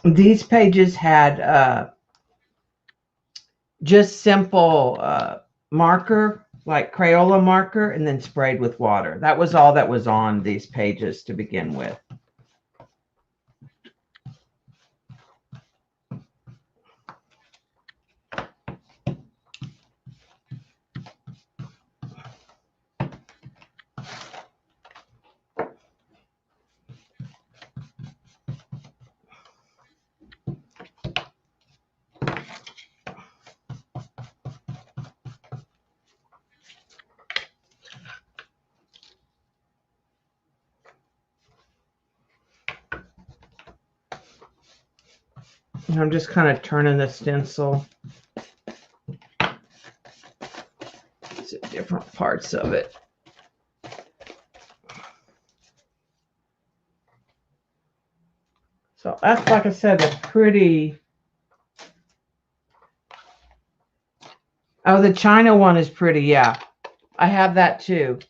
These pages had just simple marker, like Crayola marker, and then sprayed with water. That was all that was on these pages to begin with. And I'm just kind of turning the stencil. different parts of it. So that's, like I said, a pretty... Oh, the China one is pretty, yeah. I have that too.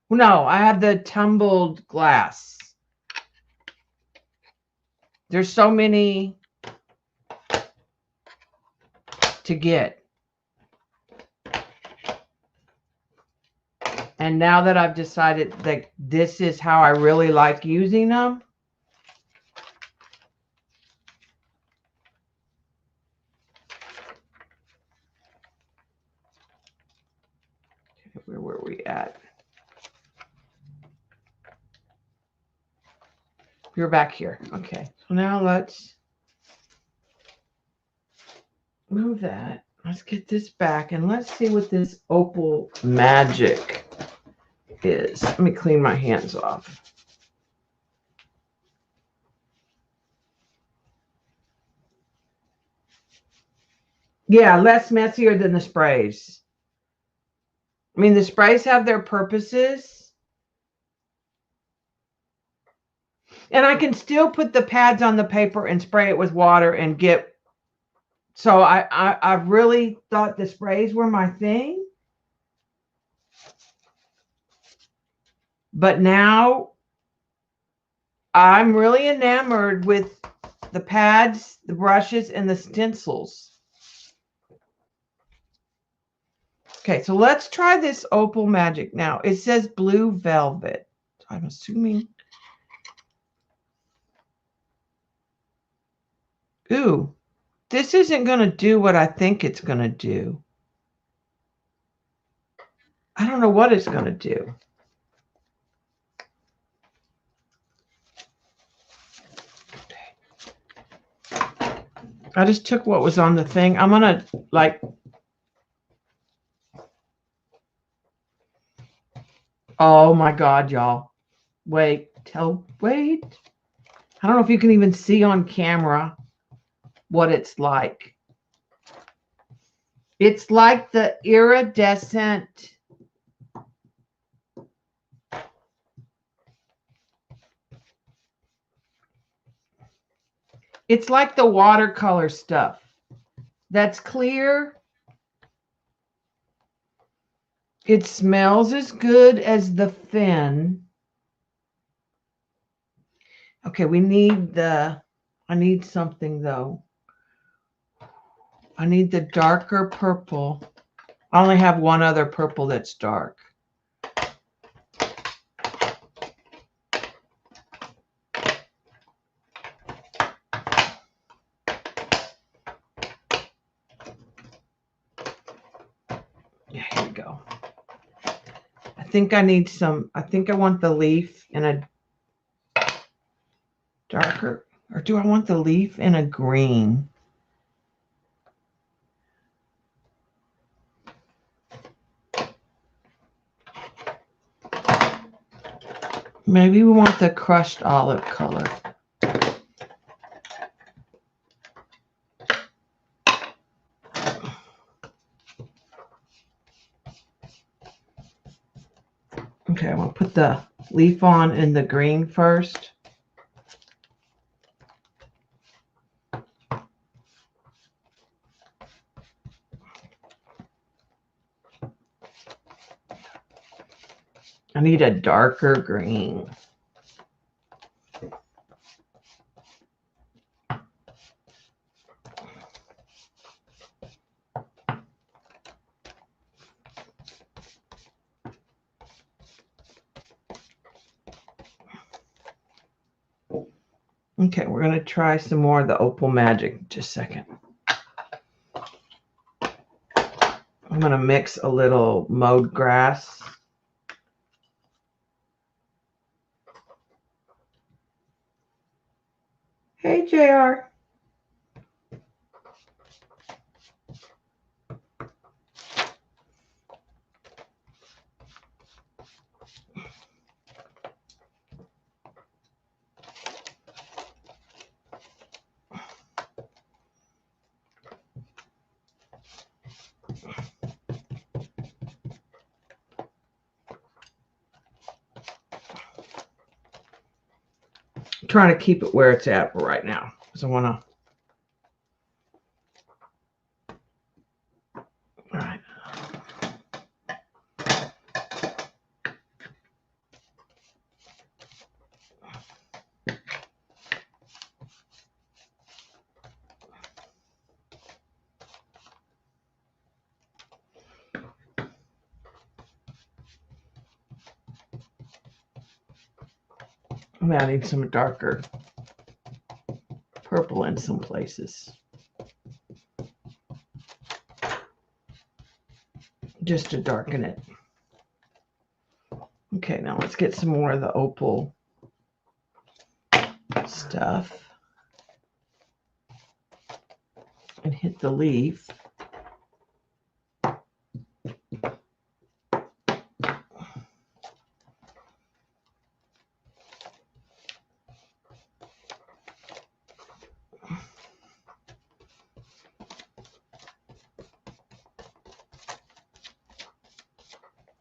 No, I have the tumbled glass. There's so many to get. And now that I've decided that this is how I really like using them, where were we at? You're back here. Okay. So now let's move that. Let's get this back and let's see what this Opal Magic is. Let me clean my hands off. Yeah, less messier than the sprays. I mean, the sprays have their purposes. And I can still put the pads on the paper and spray it with water and get... So I really thought the sprays were my thing. But now I'm really enamored with the pads, the brushes, and the stencils. Okay, so let's try this Opal Magic now. It says blue velvet. I'm assuming... Ooh, this isn't going to do what I think it's going to do. I don't know what it's going to do. I just took what was on the thing. I'm going to, like... Oh my God, y'all. Wait. I don't know if you can even see on camera what it's like. It's like the iridescent... It's like the watercolor stuff. That's clear. It smells as good as the thin. Okay, we need the... I need something though. I need the darker purple. I only have one other purple that's dark. Yeah, here we go. I think I need some... I think I want the leaf in a darker... Or do I want the leaf in a green? Maybe we want the crushed olive color. Okay, I'm going to put the leaf on in the green first. I need a darker green. Okay, we're going to try some more of the Opal Magic. Just a second. I'm going to mix a little mowed grass. Hey, JR. trying to keep it where it's at right now because I want to. All right. I'm adding some darker purple in some places. Just to darken it. Okay, now let's get some more of the opal stuff. And hit the leaf.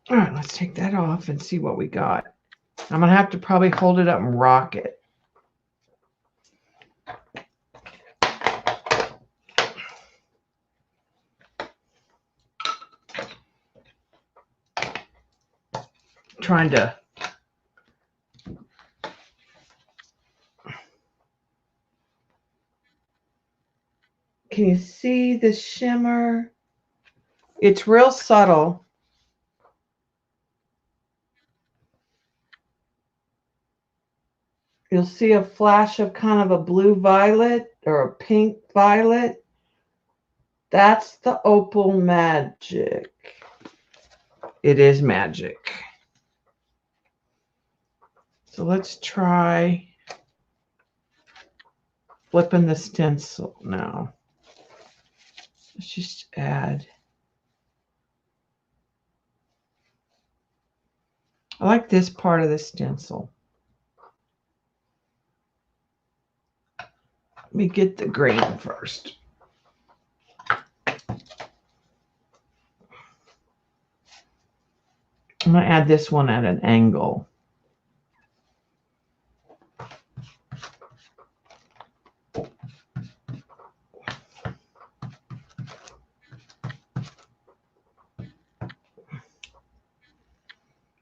All right, let's take that off and see what we got. I'm going to have to probably hold it up and rock it. Trying to can you see the shimmer? It's real subtle. You'll see a flash of kind of a blue violet or a pink violet. That's the Opal Magic. It is magic. So let's try flipping the stencil now. Let's just add. I like this part of the stencil. Let me get the green first. I'm going to add this one at an angle.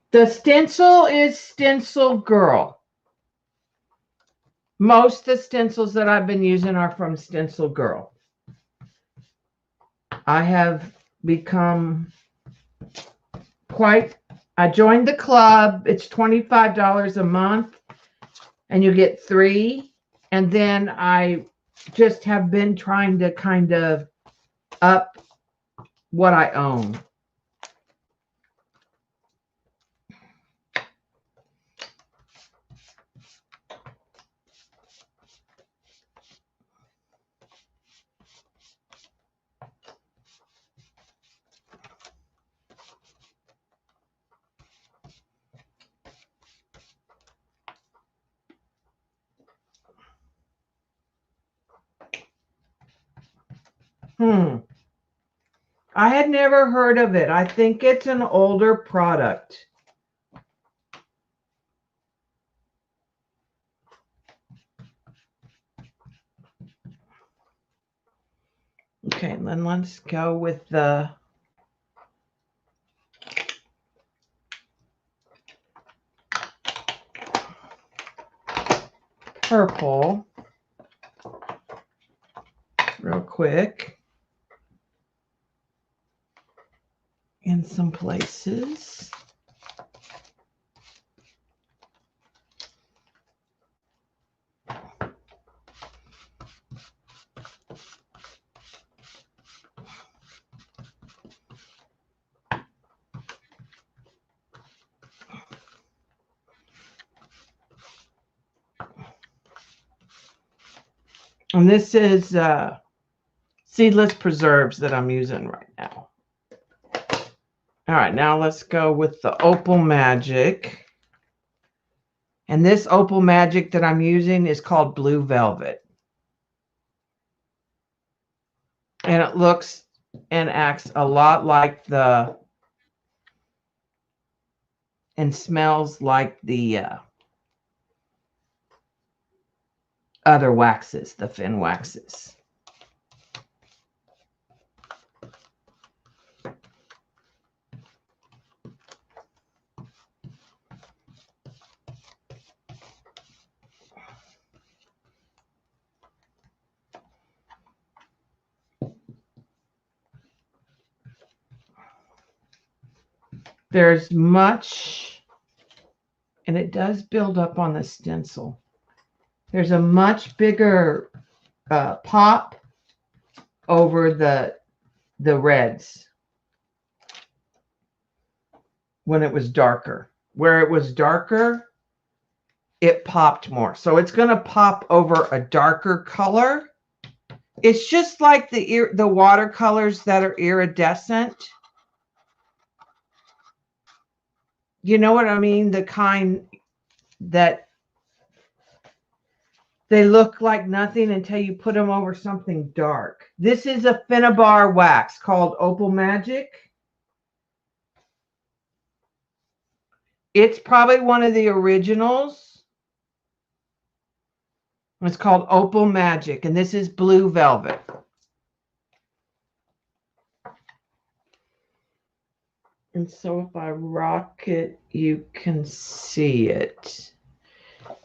The stencil is Stencil Girl. Most of the stencils that I've been using are from Stencil Girl. I have become I joined the club. It's $25 a month and you get 3. And then I just have been trying to kind of up what I own. I had never heard of it. I think it's an older product. Okay, then let's go with the purple real quick in some places. And this is seedless preserves that I'm using right now. All right, now let's go with the Opal Magic. And this Opal Magic that I'm using is called Blue Velvet. And it looks and acts a lot like the, and smells like the other waxes, the fin waxes. There's much, and it does build up on the stencil. There's a much bigger pop over the reds when it was darker. Where it was darker, it popped more. So it's going to pop over a darker color. It's just like the watercolors that are iridescent. You know what I mean? The kind that they look like nothing until you put them over something dark. This is a Ephemera wax called Opal Magic. It's probably one of the originals. It's called Opal Magic, and this is blue velvet. And so if I rock it, you can see it.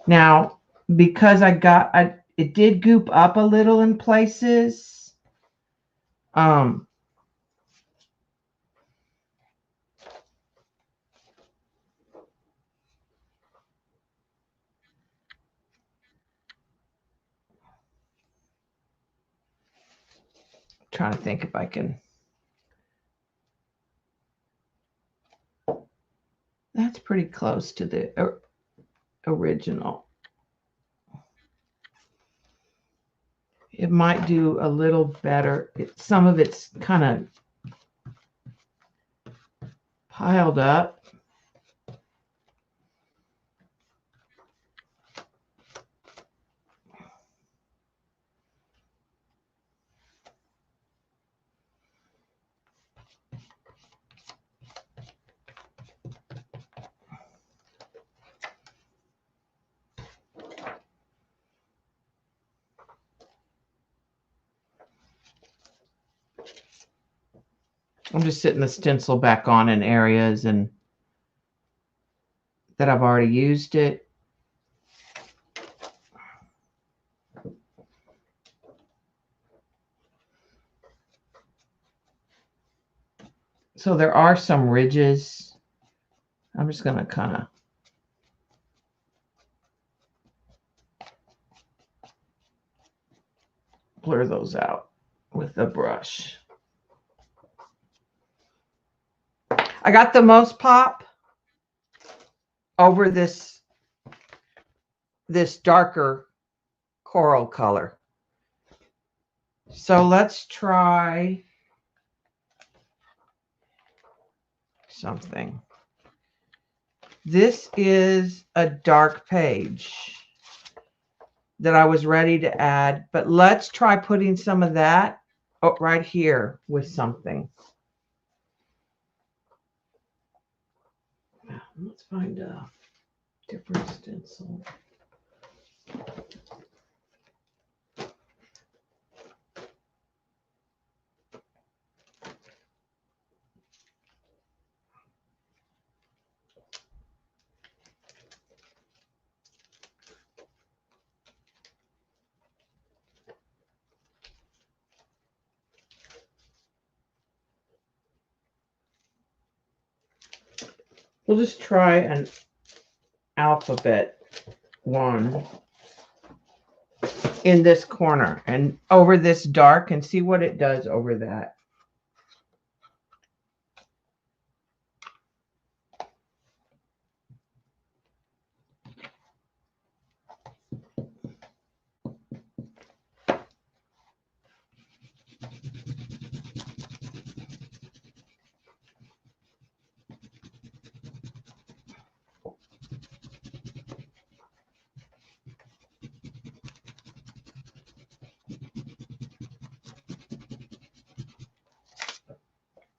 Now, because it did goop up a little in places. Trying to think if I can. That's pretty close to the original. It might do a little better. Some of it's kind of piled up. I'm just sitting the stencil back on in areas and that I've already used it. So there are some ridges. I'm just going to kind of blur those out with the brush. I got the most pop over this darker coral color. So let's try something. This is a dark page that I was ready to add, but let's try putting some of that right here with something. Let's find a different stencil. We'll just try an alphabet one in this corner and over this dark and see what it does over that.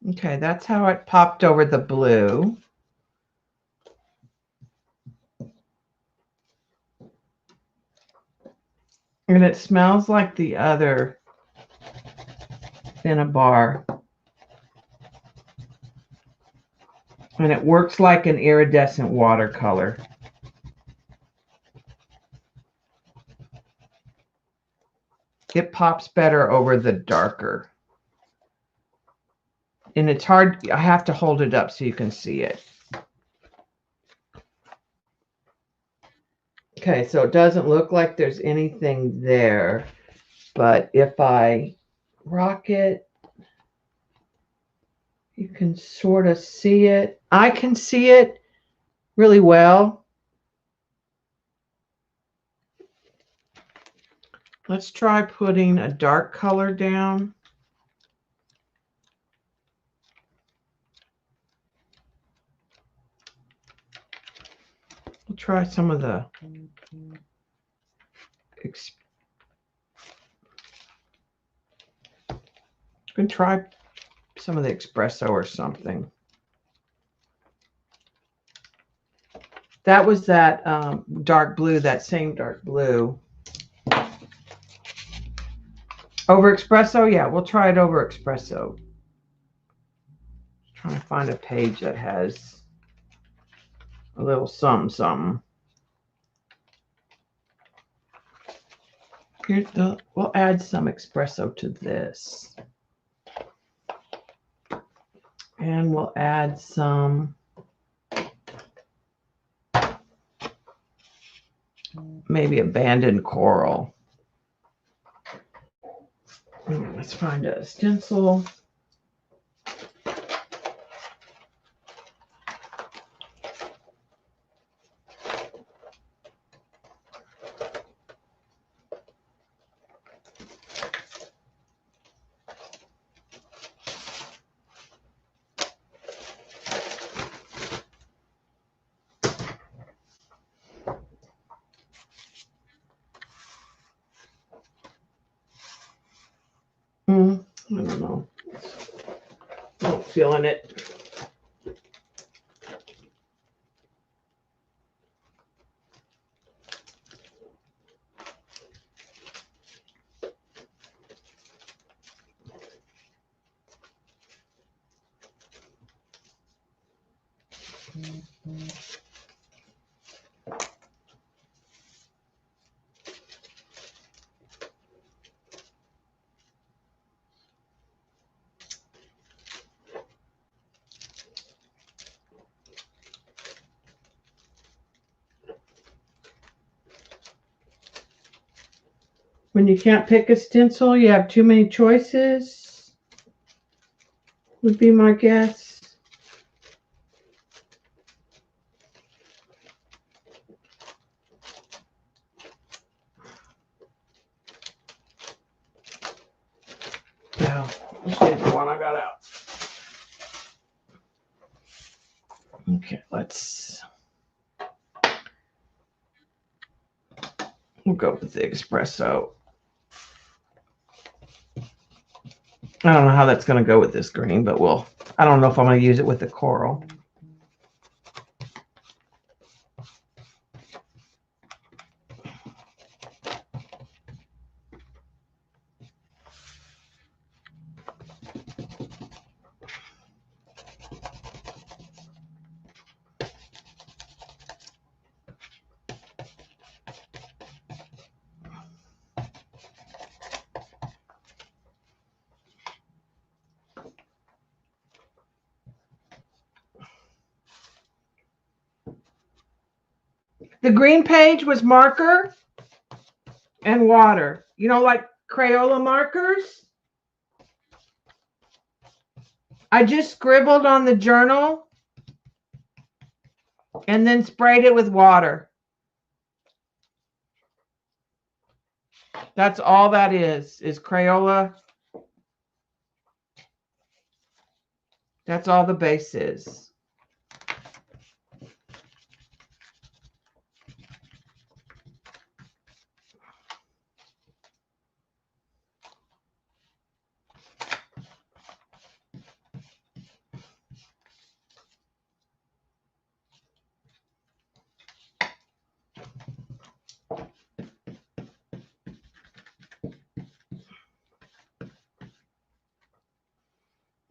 Okay, that's how it popped over the blue. And it smells like the other Cinnabar. And it works like an iridescent watercolor. It pops better over the darker. And it's hard, I have to hold it up so you can see it. Okay, so it doesn't look like there's anything there, but if I rock it, you can sort of see it. I can see it really well. Let's try putting a dark color down. We'll try some of the espresso or something. That was that dark blue, that same dark blue. Over espresso? Yeah, we'll try it over espresso. Trying to find a page that has a little something, something. We'll add some espresso to this. And we'll add some, maybe abandoned coral. Let's find a stencil. I don't know. Not feeling it. When you can't pick a stencil, you have too many choices, would be my guess. Yeah, let's see the one I got out. Okay, we'll go with the espresso. I don't know how that's going to go with this green, but I don't know if I'm going to use it with the coral. The green page was marker and water. You know, like Crayola markers. I just scribbled on the journal and then sprayed it with water. That's all that is Crayola. That's all the base is.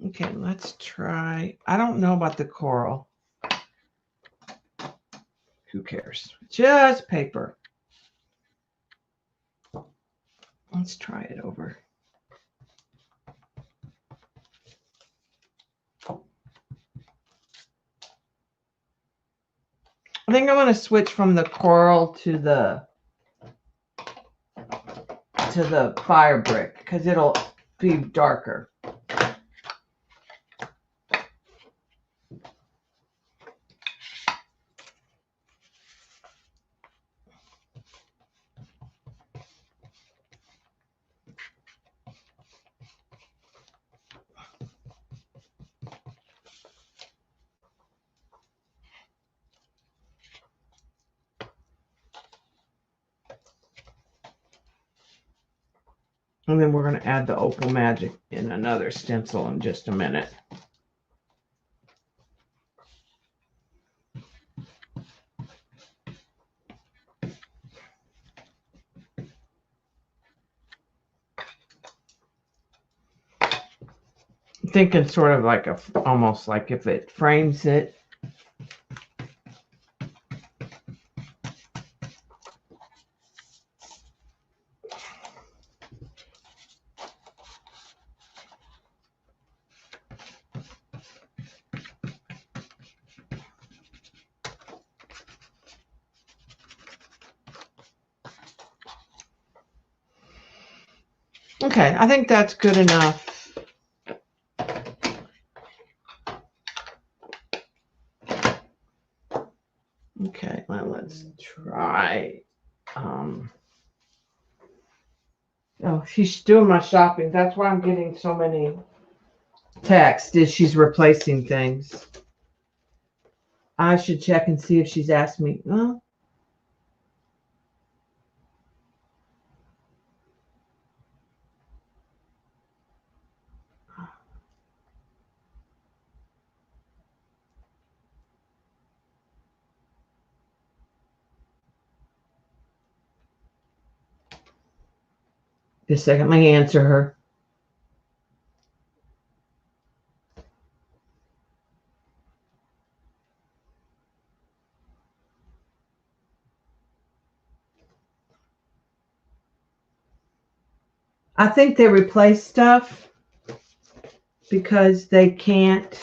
Okay, let's try. I don't know about the coral. Who cares? Just paper. Let's try it over. I think I'm going to switch from the coral to the fire brick because it'll be darker. And then we're going to add the Opal Magic in another stencil in just a minute. I'm thinking sort of like almost like if it frames it. Okay, I think that's good enough. Okay, well, let's try. Oh, she's doing my shopping. That's why I'm getting so many texts. Is she's replacing things. I should check and see if she's asked me. Well, just a second, let me answer her. I think they replace stuff because they can't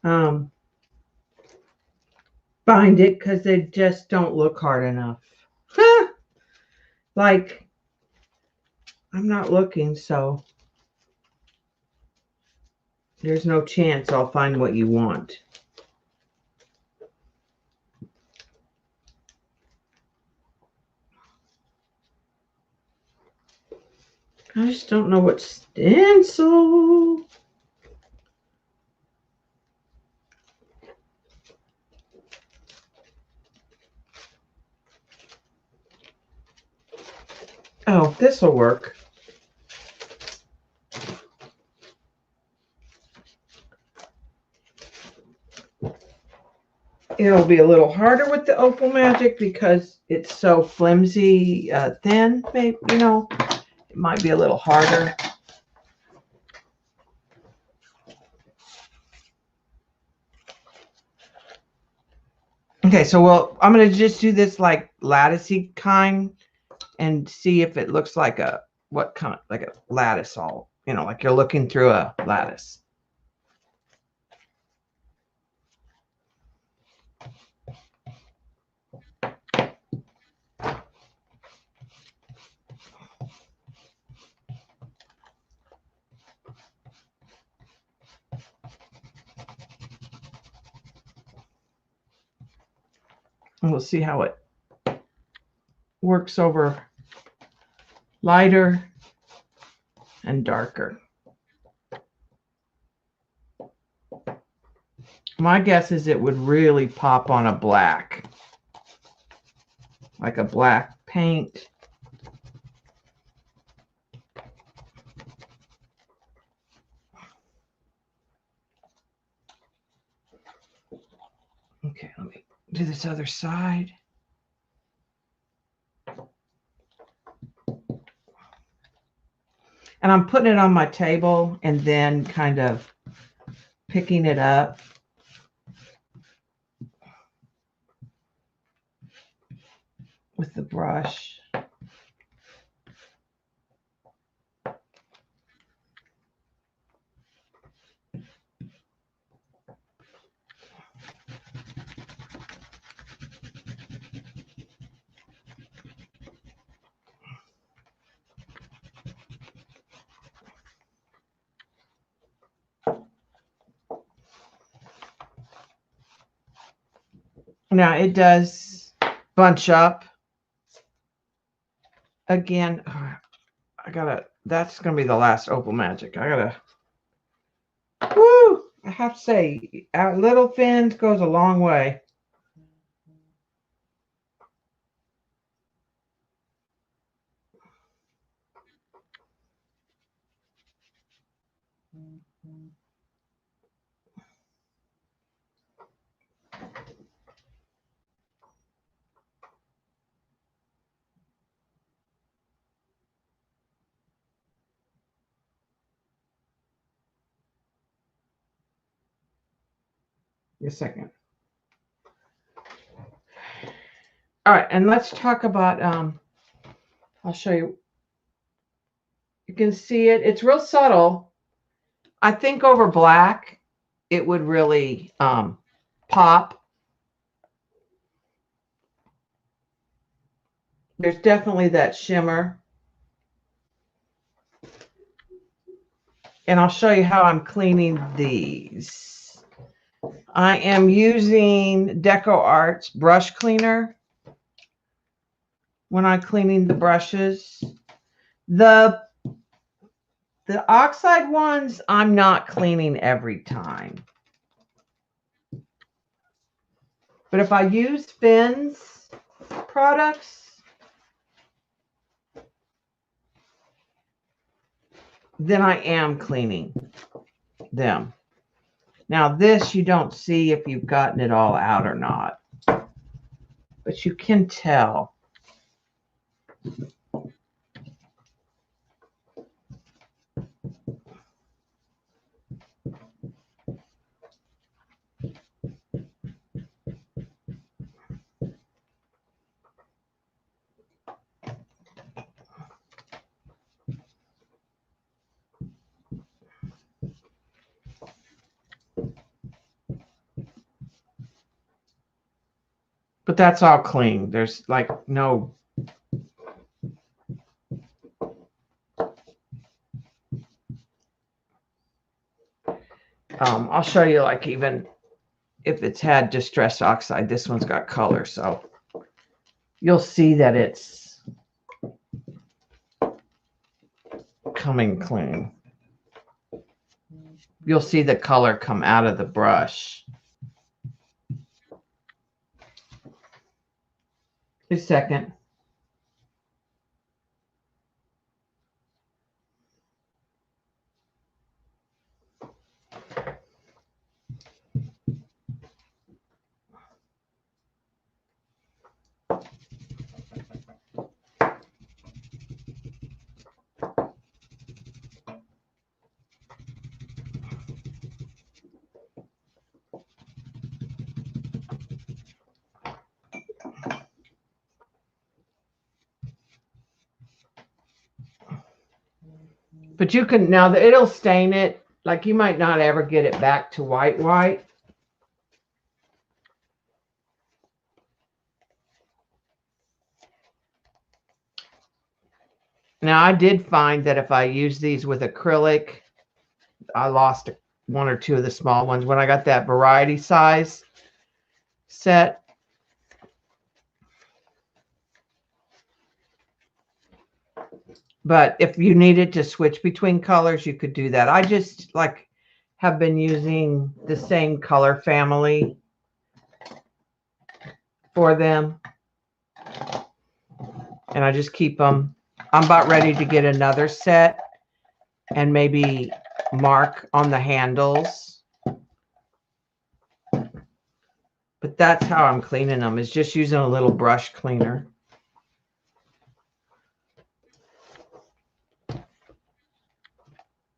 find it because they just don't look hard enough. Like, I'm not looking, so there's no chance I'll find what you want. I just don't know what stencil. Oh, this will work. It'll be a little harder with the Opal Magic because it's so flimsy, thin, maybe, you know, it might be a little harder. Okay, so I'm going to just do this like latticey kind and see if it looks like what kind of, like a lattice all, you know, like you're looking through a lattice. And we'll see how it works over lighter and darker. My guess is it would really pop on a black, like a black paint. Okay, let me do this other side. And I'm putting it on my table and then kind of picking it up. With the brush. Now it does bunch up. Again, that's going to be the last Opal Magic. I have to say, little fins goes a long way. A second. All right, and let's talk about, I'll show you. You can see it. It's real subtle. I think over black, it would really pop. There's definitely that shimmer. And I'll show you how I'm cleaning these. I am using Deco Art's brush cleaner when I'm cleaning the brushes. The oxide ones, I'm not cleaning every time. But if I use Finn's products, then I am cleaning them. Now this you don't see if you've gotten it all out or not, but you can tell. But that's all clean. There's like no. I'll show you like even if it's had distressed oxide, this one's got color. So you'll see that it's coming clean. You'll see the color come out of the brush. A second. But you can, now it'll stain it. Like you might not ever get it back to white. Now I did find that if I use these with acrylic, I lost one or two of the small ones when I got that variety size set. But if you needed to switch between colors, you could do that. I just like have been using the same color family for them. And I just keep them. I'm about ready to get another set and maybe mark on the handles. But that's how I'm cleaning them, is just using a little brush cleaner.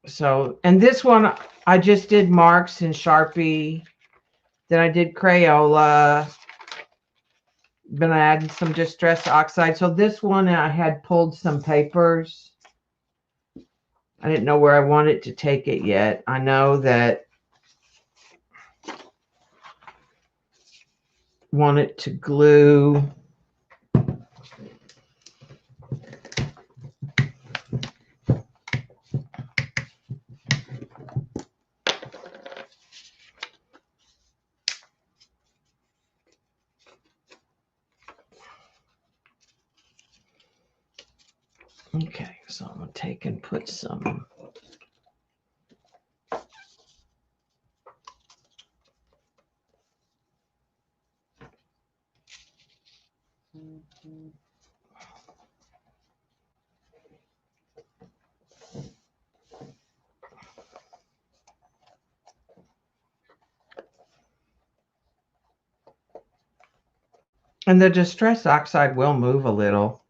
So, and this one, I just did marks in Sharpie. Then I did Crayola. Then I added some Distress Oxide. So this one, I had pulled some papers. I didn't know where I wanted to take it yet. I know that wanted to glue. Okay, so I'm going to take and put some. And the Distress Oxide will move a little,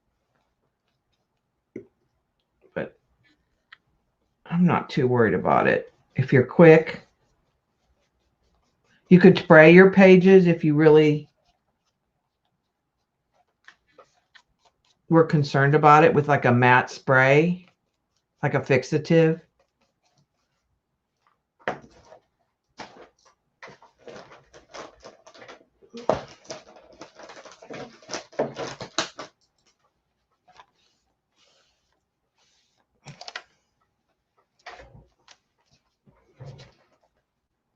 but I'm not too worried about it. If you're quick, you could spray your pages if you really were concerned about it with like a matte spray, like a fixative.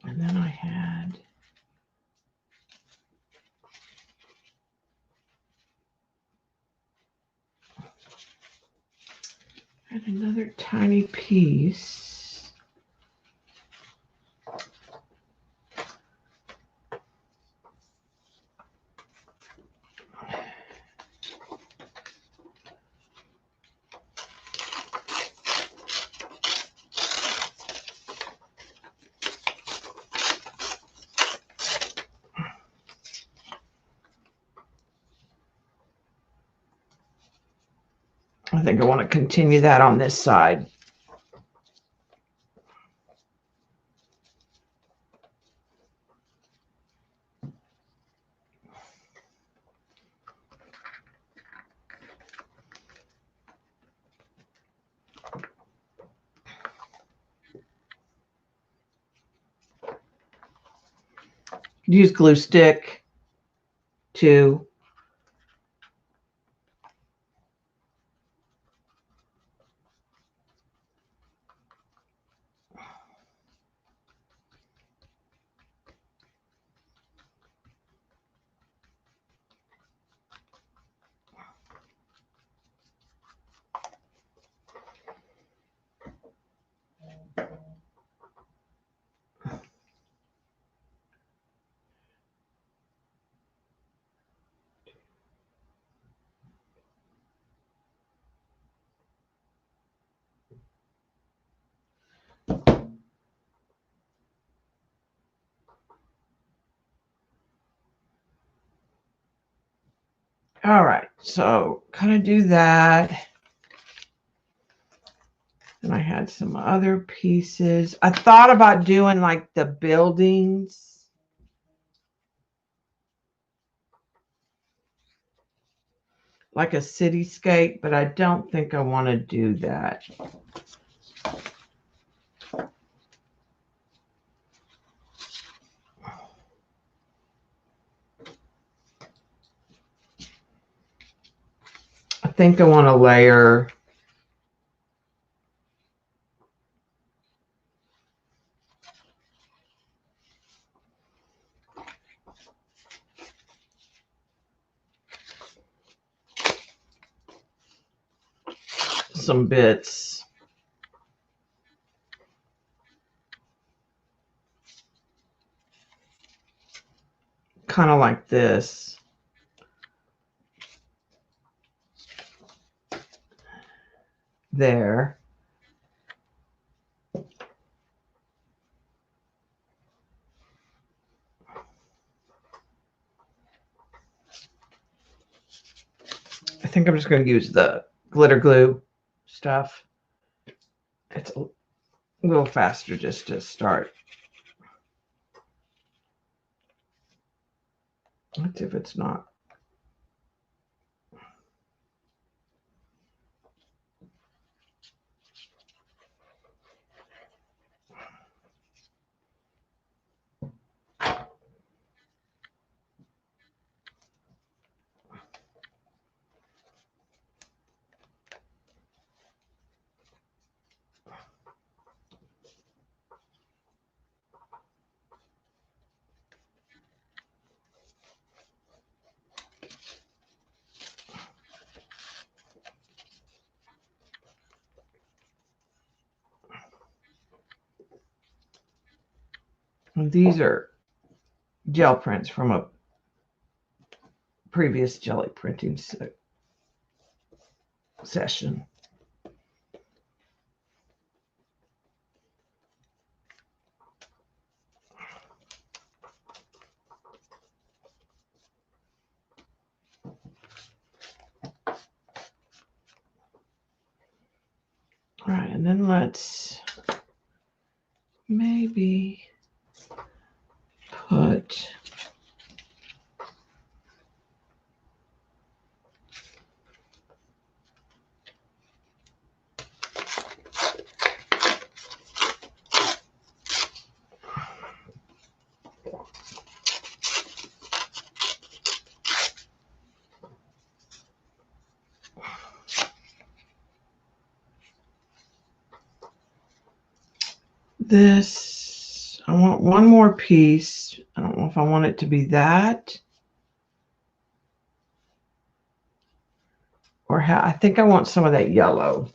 And then I had another tiny piece. I think I want to continue that on this side. Use glue stick to all right, so kind of do that. And I had some other pieces. I thought about doing like the buildings. Like a cityscape, but I don't think I want to do that. I think I want to layer some bits. Kind of like this. There. I think I'm just going to use the glitter glue stuff. It's a little faster just to start. Let's see if it's not. And these are gel prints from a previous jelly printing session. All right, and then let's maybe put this. I want one more piece. I don't know if I want it to be that or how. I think I want some of that yellow.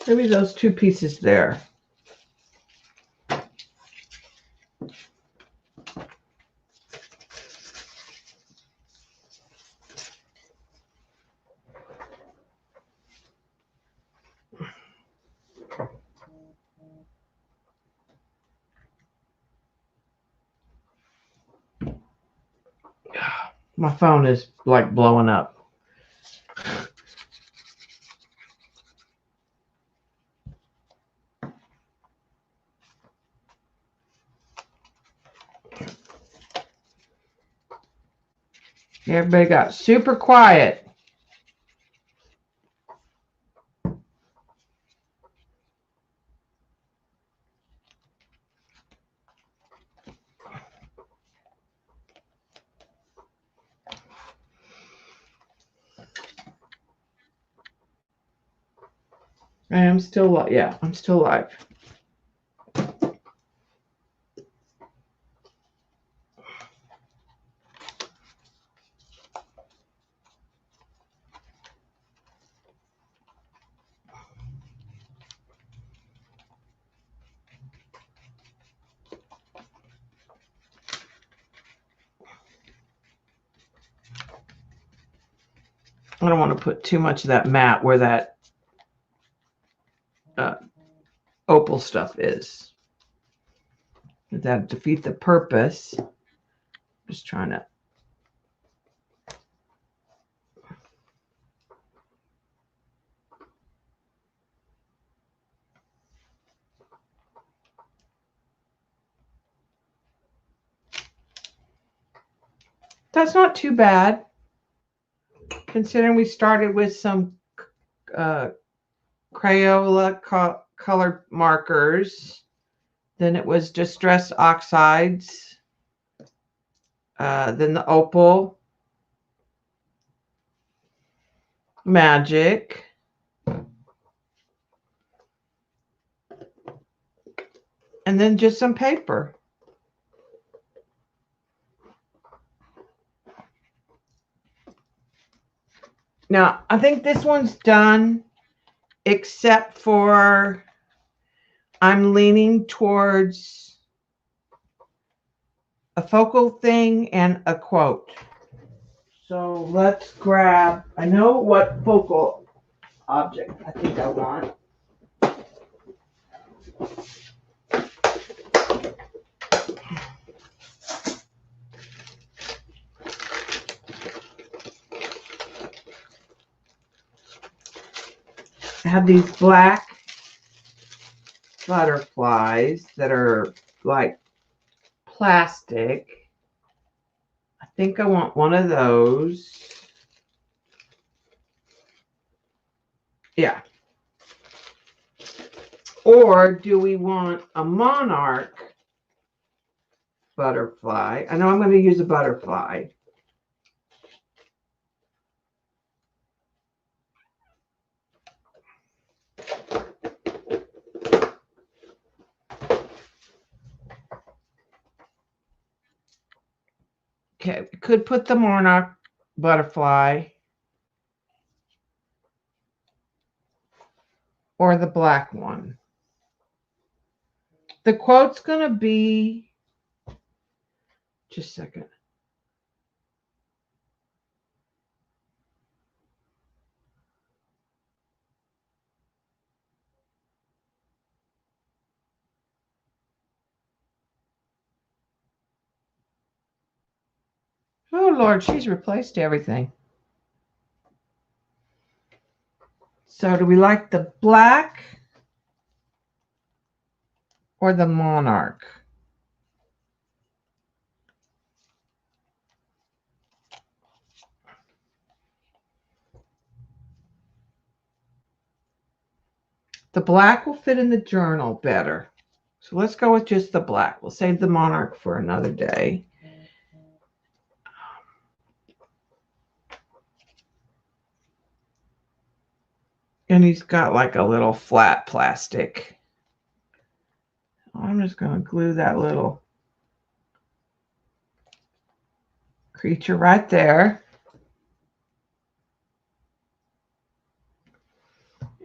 Maybe those two pieces there. My phone is like blowing up. Everybody got super quiet. I am still live. Yeah, I'm still live. I don't want to put too much of that matte where that opal stuff is. That defeat the purpose. Just trying to. That's not too bad, considering we started with some Crayola colored markers. Then it was Distress Oxides. Then the Opal Magic. And then just some paper. Now, I think this one's done, except for I'm leaning towards a focal thing and a quote. So let's grab, I know what focal object I think I want. I have these black butterflies that are like plastic. I think I want one of those. Yeah. Or do we want a monarch butterfly? I know I'm going to use a butterfly. Okay, we could put the monarch butterfly or the black one. The quote's going to be, just a second. Oh, Lord, she's replaced everything. So do we like the black or the monarch? The black will fit in the journal better. So let's go with just the black. We'll save the monarch for another day. And he's got like a little flat plastic. I'm just going to glue that little creature right there.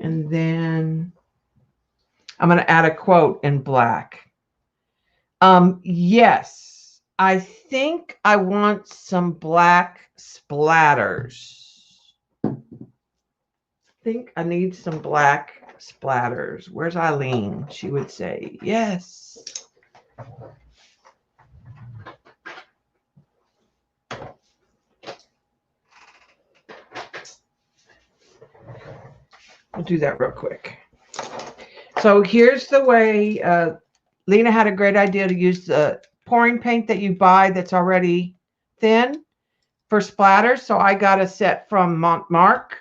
And then I'm going to add a quote in black. Yes, I think I want some black splatters. I think I need some black splatters. Where's Eileen? She would say yes. We'll do that real quick. So here's the way, Lena had a great idea to use the pouring paint that you buy that's already thin for splatters. So I got a set from Montmark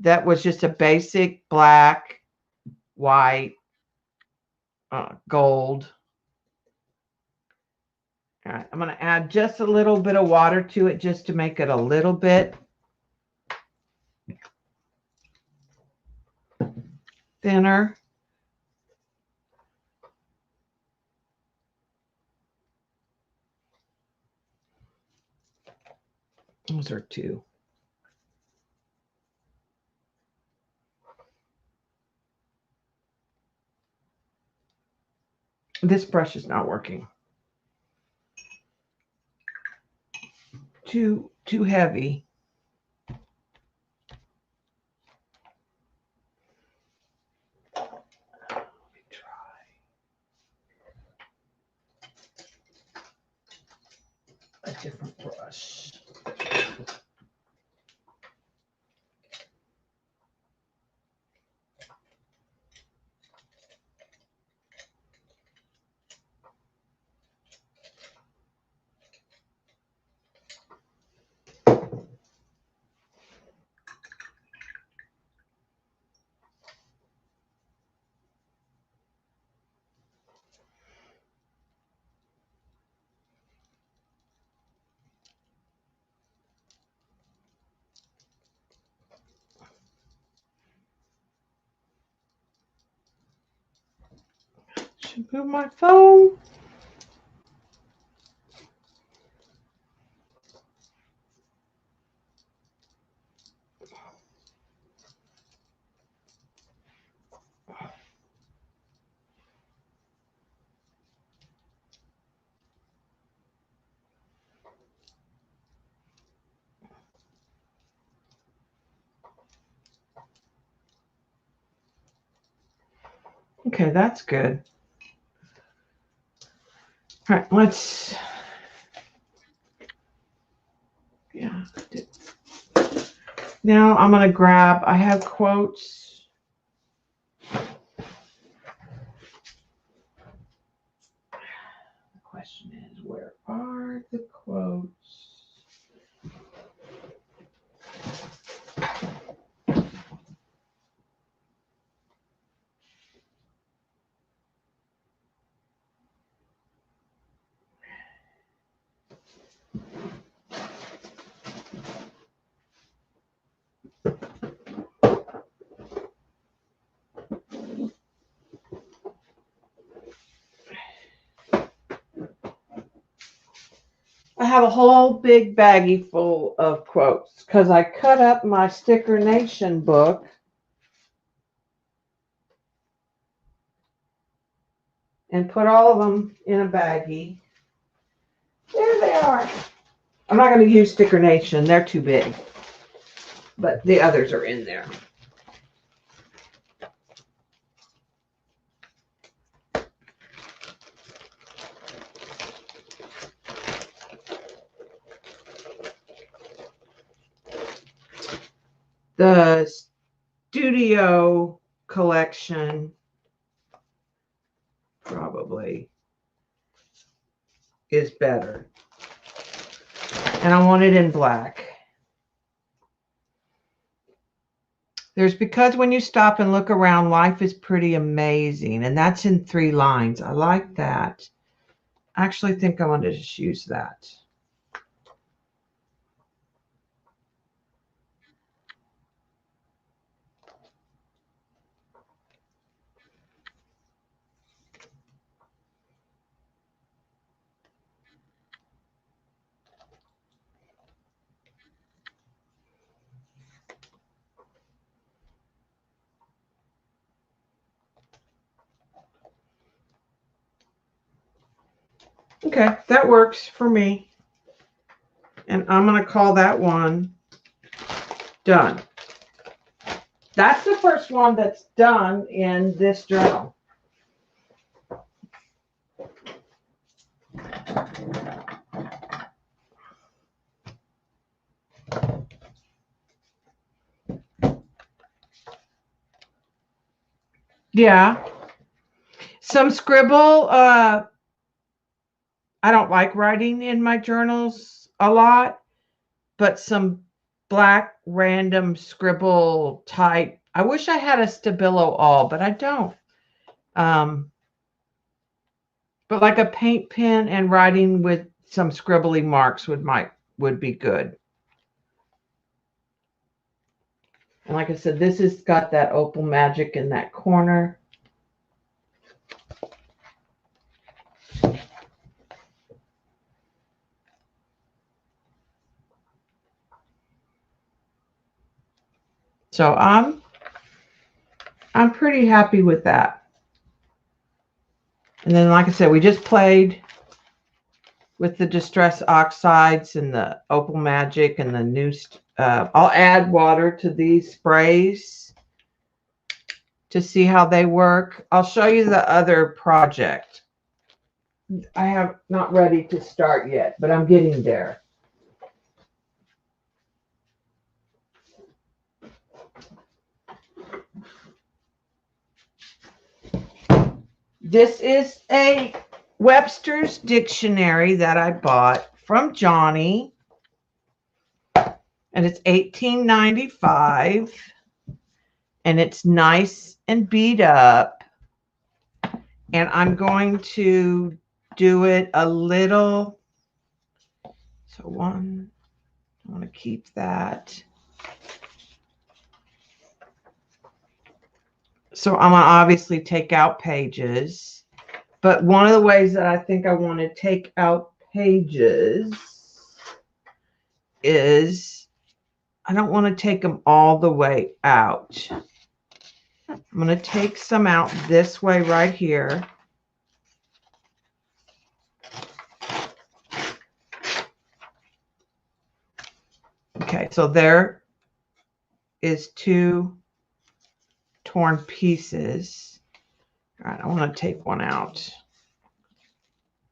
that was just a basic black, white, gold. All right, I'm going to add just a little bit of water to it just to make it a little bit thinner. Those are two. This brush is not working. Too heavy. Let me try a different brush. to move my phone. Okay, that's good. All right, let's, yeah. Now I'm going to grab, I have quotes. The question is, where are the quotes? I have a whole big baggie full of quotes because I cut up my Sticker Nation book and put all of them in a baggie. There they are. I'm not going to use Sticker Nation. They're too big. But the others are in there. The studio collection probably is better. And I want it in black. There's Because When You Stop and Look Around, Life is Pretty Amazing. And that's in 3 lines. I like that. I actually think I want to just use that. Okay, that works for me. And I'm going to call that one done. That's the first one that's done in this journal. Yeah. Some scribble. I don't like writing in my journals a lot, but some black random scribble type. I wish I had a Stabilo all, but I don't. But like a paint pen and writing with some scribbly marks would be good. And like I said, this has got that Opal Magic in that corner. So I'm pretty happy with that. And then, like I said, we just played with the Distress Oxides and the Opal Magic and the new. I'll add water to these sprays to see how they work. I'll show you the other project. I have not ready to start yet, but I'm getting there. This is a Webster's Dictionary that I bought from Johnny, and it's $18.95, and it's nice and beat up, and I'm going to do it a little. So one, I want to keep that. So I'm going to obviously take out pages. But one of the ways that I think I want to take out pages is I don't want to take them all the way out. I'm going to take some out this way right here. Okay, so there is 2 torn pieces. All right, I want to take one out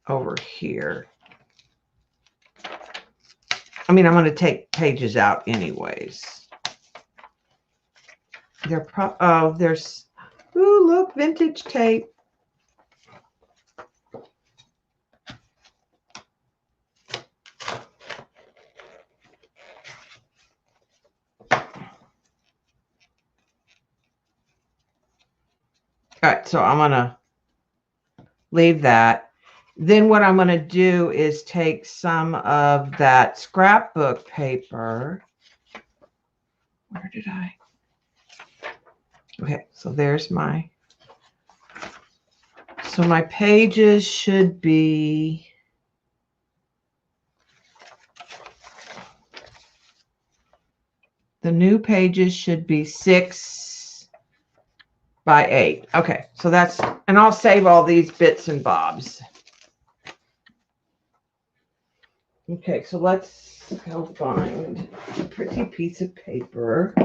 over here. I mean, I'm going to take pages out anyways. There's, ooh, look, vintage tape. All right, so I'm going to leave that. Then what I'm going to do is take some of that scrapbook paper. Where did I? Okay, so there's my, so my pages should be, the new pages should be 6 by 8. Okay, so that's, and I'll save all these bits and bobs. Okay, so let's go find a pretty piece of paper.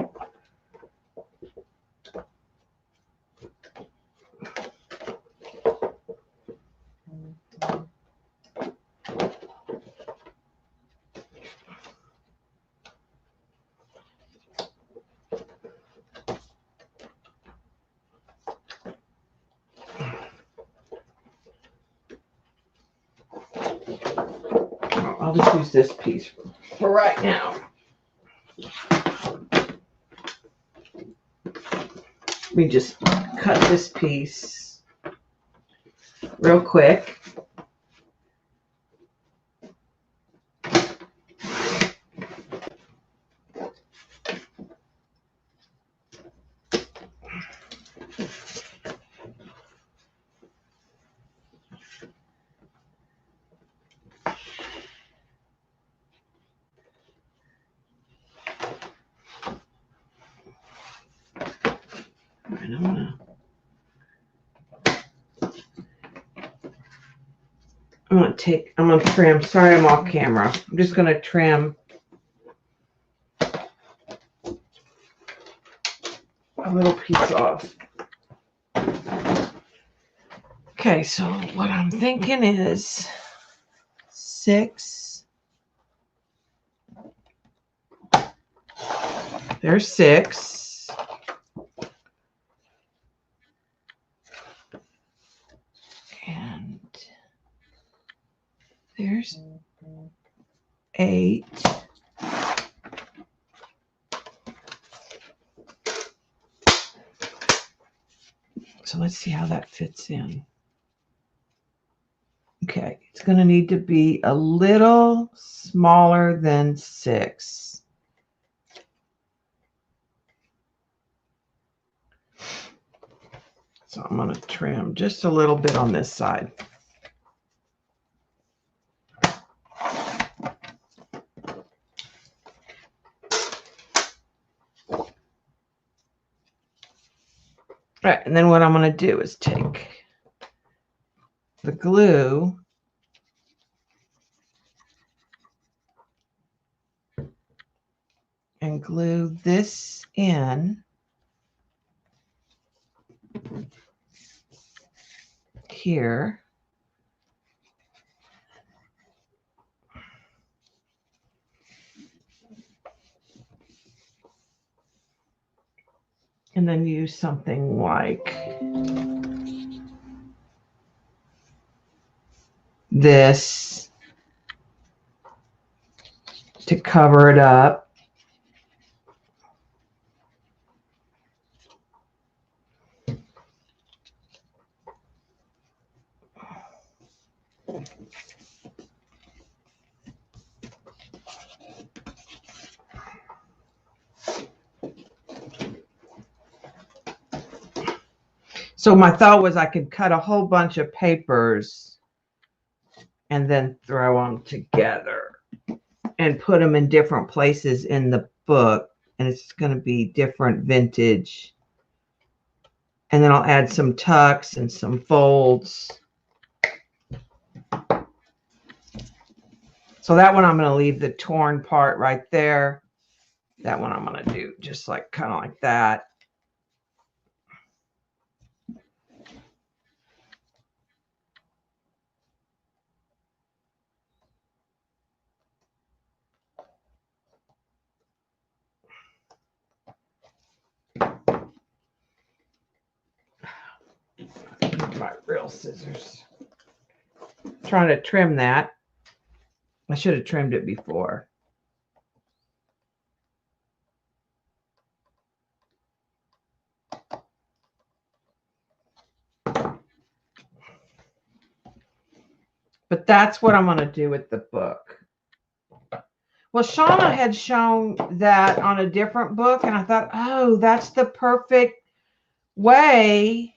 I'll just use this piece for right now. Let me just cut this piece real quick. I'm gonna trim. Sorry, I'm off camera. I'm just gonna trim a little piece off. Okay, so what I'm thinking is 6. There's 6. And there's 8. So let's see how that fits in. Okay, it's going to need to be a little smaller than 6. So I'm going to trim just a little bit on this side. All right, and then what I'm going to do is take the glue and glue this in here. And then use something like this to cover it up. So my thought was I could cut a whole bunch of papers and then throw them together and put them in different places in the book. And it's going to be different vintage. And then I'll add some tucks and some folds. So that one I'm going to leave the torn part right there. That one I'm going to do just like kind of like that. My real scissors. Trying to trim that. I should have trimmed it before. But that's what I'm going to do with the book. Well, Shauna had shown that on a different book, and I thought, oh, that's the perfect way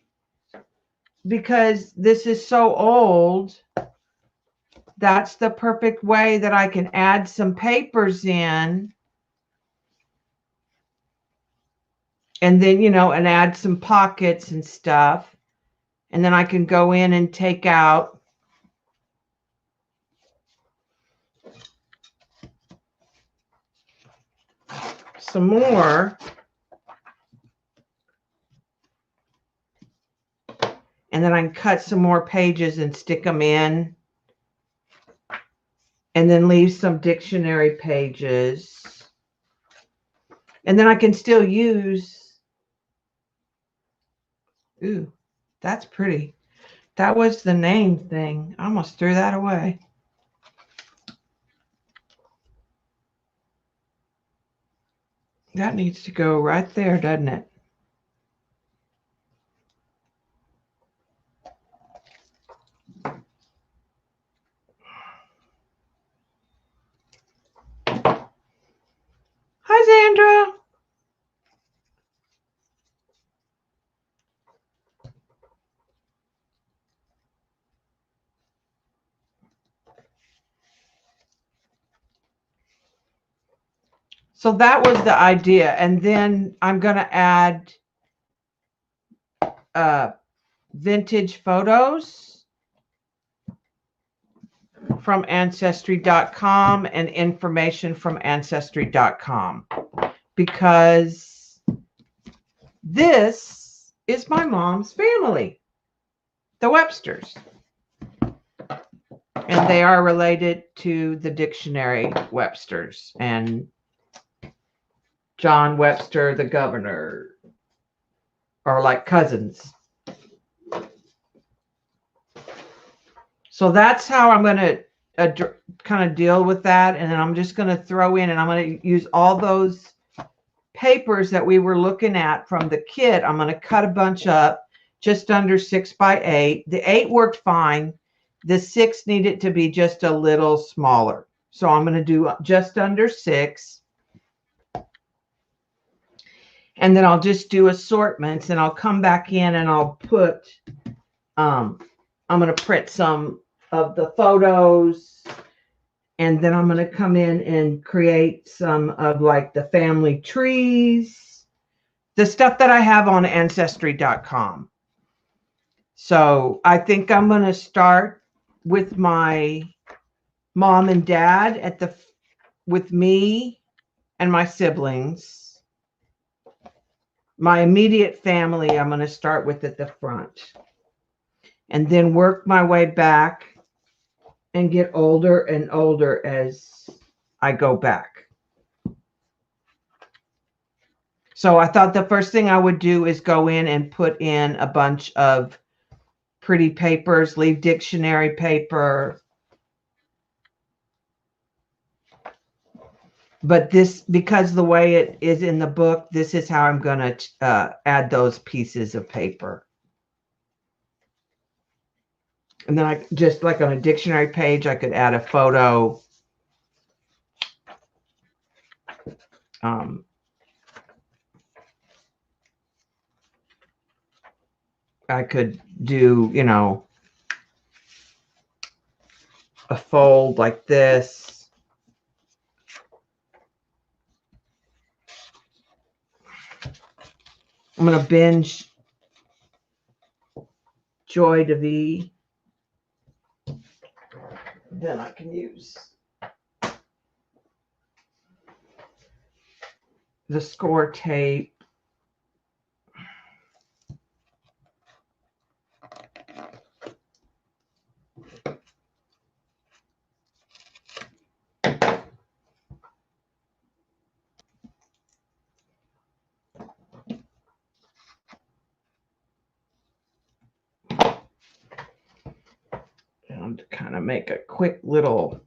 because this is so old. That's the perfect way that I can add some papers in. And then, you know, and add some pockets and stuff. And then I can go in and take out some more. And then I can cut some more pages and stick them in. And then leave some dictionary pages. And then I can still use, ooh, that's pretty. That was the name thing. I almost threw that away. That needs to go right there, doesn't it? Hi, Sandra. So that was the idea. And then I'm going to add vintage photos from Ancestry.com and information from Ancestry.com because this is my mom's family, the Websters. And they are related to the dictionary Websters and John Webster, the governor, are like cousins. So that's how I'm going to kind of deal with that. And then I'm just going to throw in, and I'm going to use all those papers that we were looking at from the kit. I'm going to cut a bunch up just under 6 by 8. The 8 worked fine. The 6 needed to be just a little smaller. So I'm going to do just under 6. And then I'll just do assortments, and I'll come back in and I'll put, I'm going to print some of the photos, and then I'm going to come in and create some of like the family trees, the stuff that I have on Ancestry.com. So I think I'm going to start with my mom and dad with me and my siblings. My immediate family, I'm going to start with at the front and then work my way back and get older and older as I go back. So I thought the first thing I would do is go in and put in a bunch of pretty papers, leave dictionary paper. But this, because the way it is in the book, this is how I'm going to add those pieces of paper. And then I just like on a dictionary page, I could add a photo. I could do, you know, a fold like this. I'm going to binge Joy de Vie. Then I can use the score tape. And to kind of make a quick little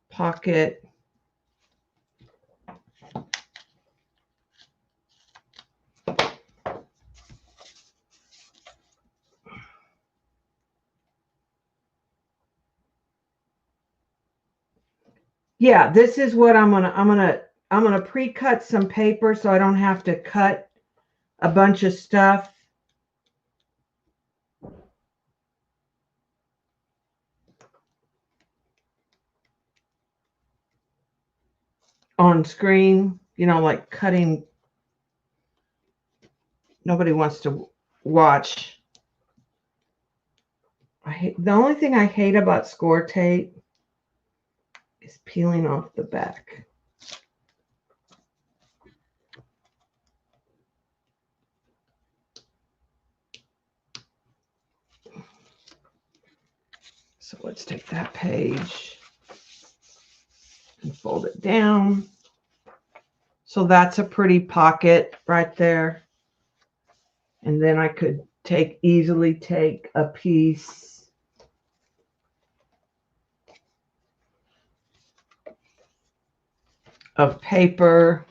pocket. Yeah, this is what I'm gonna pre-cut some paper so I don't have to cut a bunch of stuff. On screen, you know, like cutting. Nobody wants to watch. The only thing I hate about score tape is peeling off the back. So let's take that page and fold it down. So that's a pretty pocket right there. And then I could easily take a piece of paper.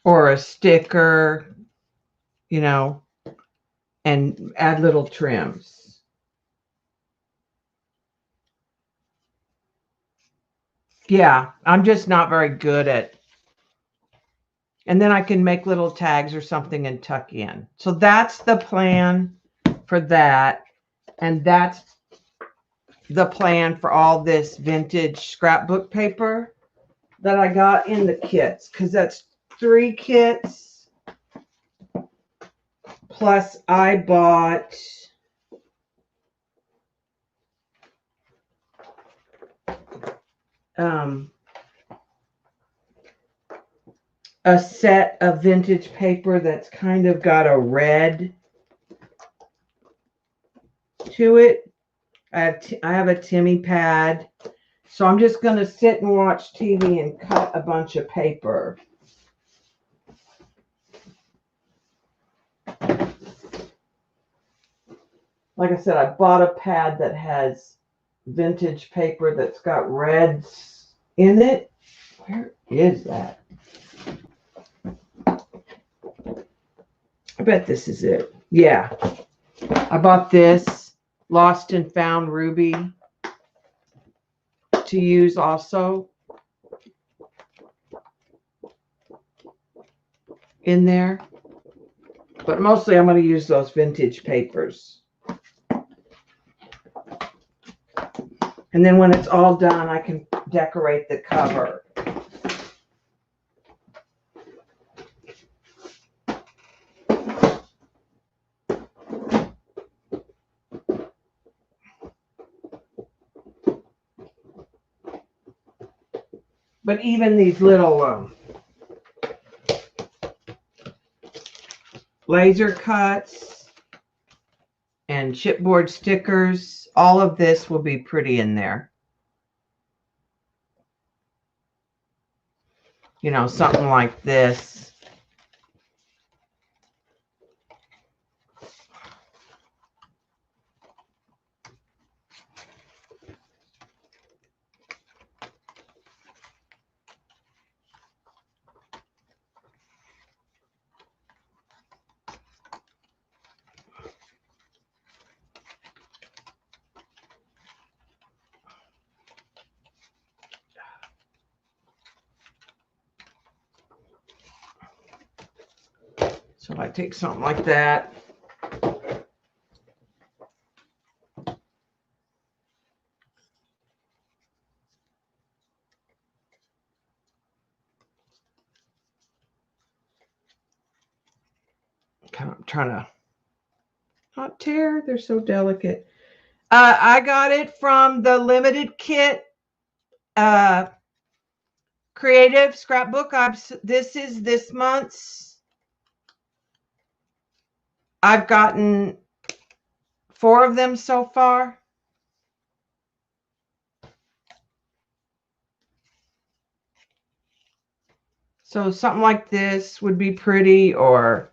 Or a sticker, you know, and add little trims. Yeah, I'm just not very good at. And then I can make little tags or something and tuck in. So that's the plan for that. And that's the plan for all this vintage scrapbook paper that I got in the kits, because that's 3 kits. Plus I bought a set of vintage paper that's kind of got a red to it. I have a Timmy pad. So I'm just going to sit and watch TV and cut a bunch of paper. Like I said, I bought a pad that has vintage paper that's got reds in it. Where is that? I bet this is it. Yeah. I bought this Lost and Found Ruby to use also in there. But mostly I'm going to use those vintage papers. And then when it's all done, I can decorate the cover. But even these little laser cuts and chipboard stickers, all of this will be pretty in there. You know, something like this. So I take something like that. I'm trying to not tear. They're so delicate. I got it from the limited kit creative scrapbook. This is this month's. I've gotten 4 of them so far. So something like this would be pretty, or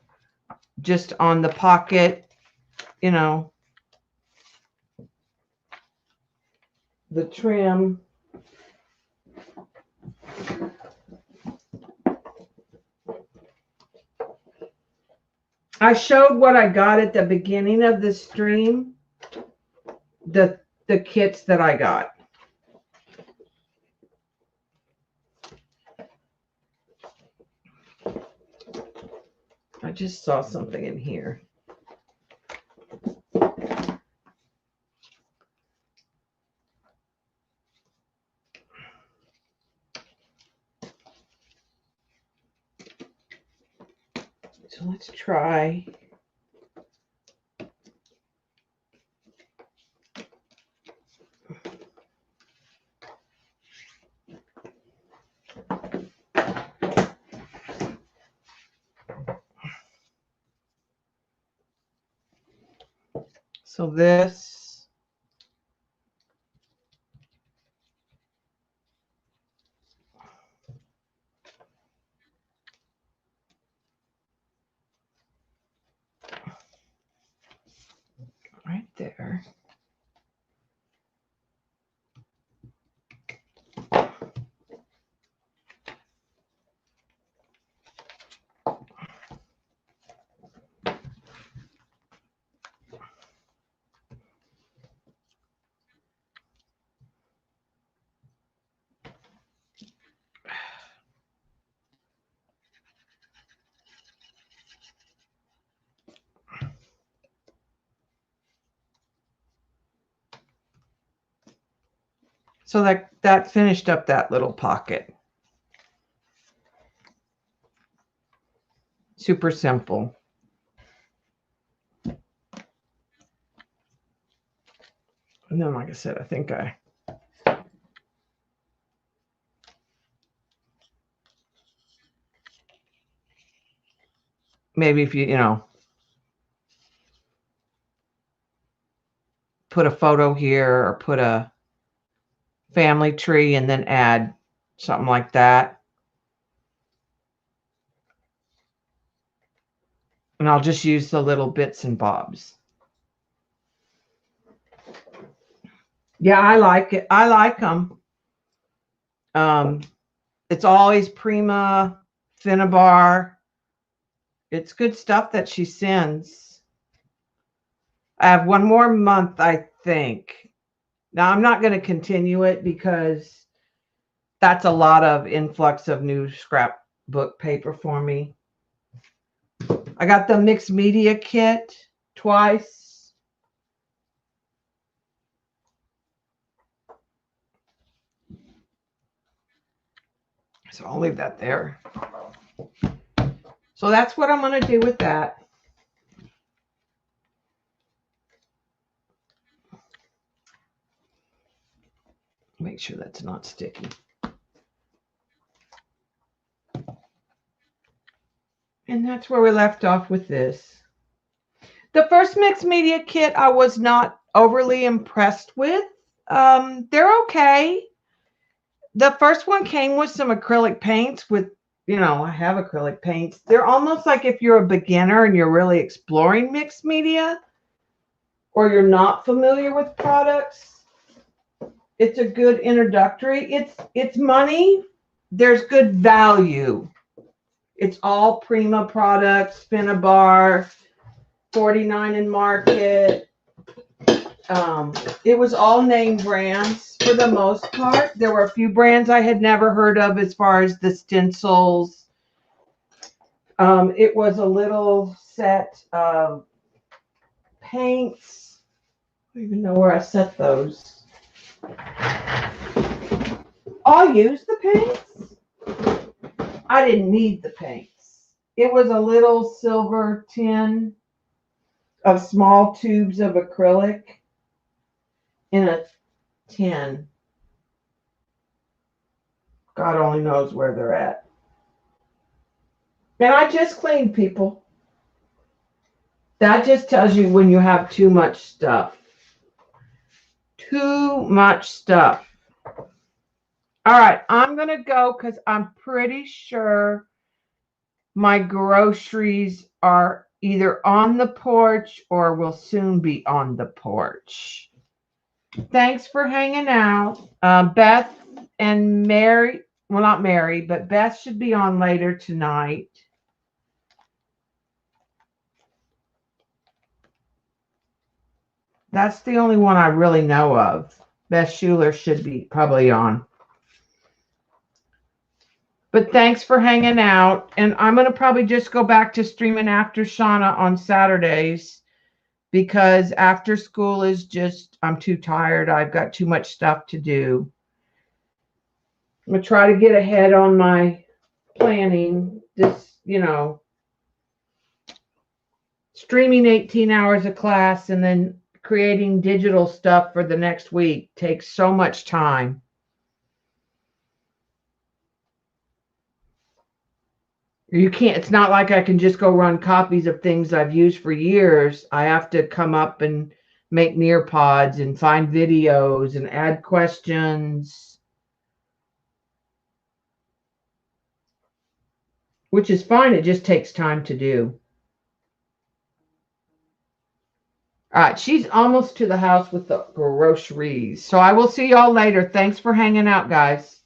just on the pocket, you know, the trim. I showed what I got at the beginning of the stream, the kits that I got. I just saw something in here. So let's try. So this, right there. So that finished up that little pocket. Super simple. And then, like I said, I think maybe if you know, put a photo here or put a family tree and then add something like that. And I'll just use the little bits and bobs. Yeah, I like it. I like them. It's always Prima, Finnabar. It's good stuff that she sends. I have one more month, I think. Now, I'm not going to continue it because that's a lot of influx of new scrapbook paper for me. I got the mixed media kit twice. So I'll leave that there. So that's what I'm going to do with that. Make sure that's not sticky. And that's where we left off with this. The first mixed media kit I was not overly impressed with. They're okay. The first one came with some acrylic paints with, you know, I have acrylic paints. They're almost like if you're a beginner and you're really exploring mixed media or you're not familiar with products. It's a good introductory. It's money. There's good value. It's all Prima products, Finnabar, 49 in Market. It was all name brands for the most part. There were a few brands I had never heard of as far as the stencils. It was a little set of paints. I don't even know where I set those. I'll use the paints. I didn't need the paints. It was a little silver tin of small tubes of acrylic in a tin. God only knows where they're at. And I just cleaned, people. That just tells you when you have too much stuff. Too much stuff. All right, I'm going to go because I'm pretty sure my groceries are either on the porch or will soon be on the porch. Thanks for hanging out. Beth and Mary, well, not Mary, but Beth should be on later tonight. That's the only one I really know of. Beth Schuler should be probably on. But thanks for hanging out. And I'm going to probably just go back to streaming after Shauna on Saturdays because after school is just, I'm too tired. I've got too much stuff to do. I'm going to try to get ahead on my planning. This, streaming 18 hours of class and then creating digital stuff for the next week takes so much time. You can't, it's not like I can just go run copies of things I've used for years. I have to come up and make Nearpods and find videos and add questions, which is fine. It just takes time to do. All right, she's almost to the house with the groceries. So I will see y'all later. Thanks for hanging out, guys.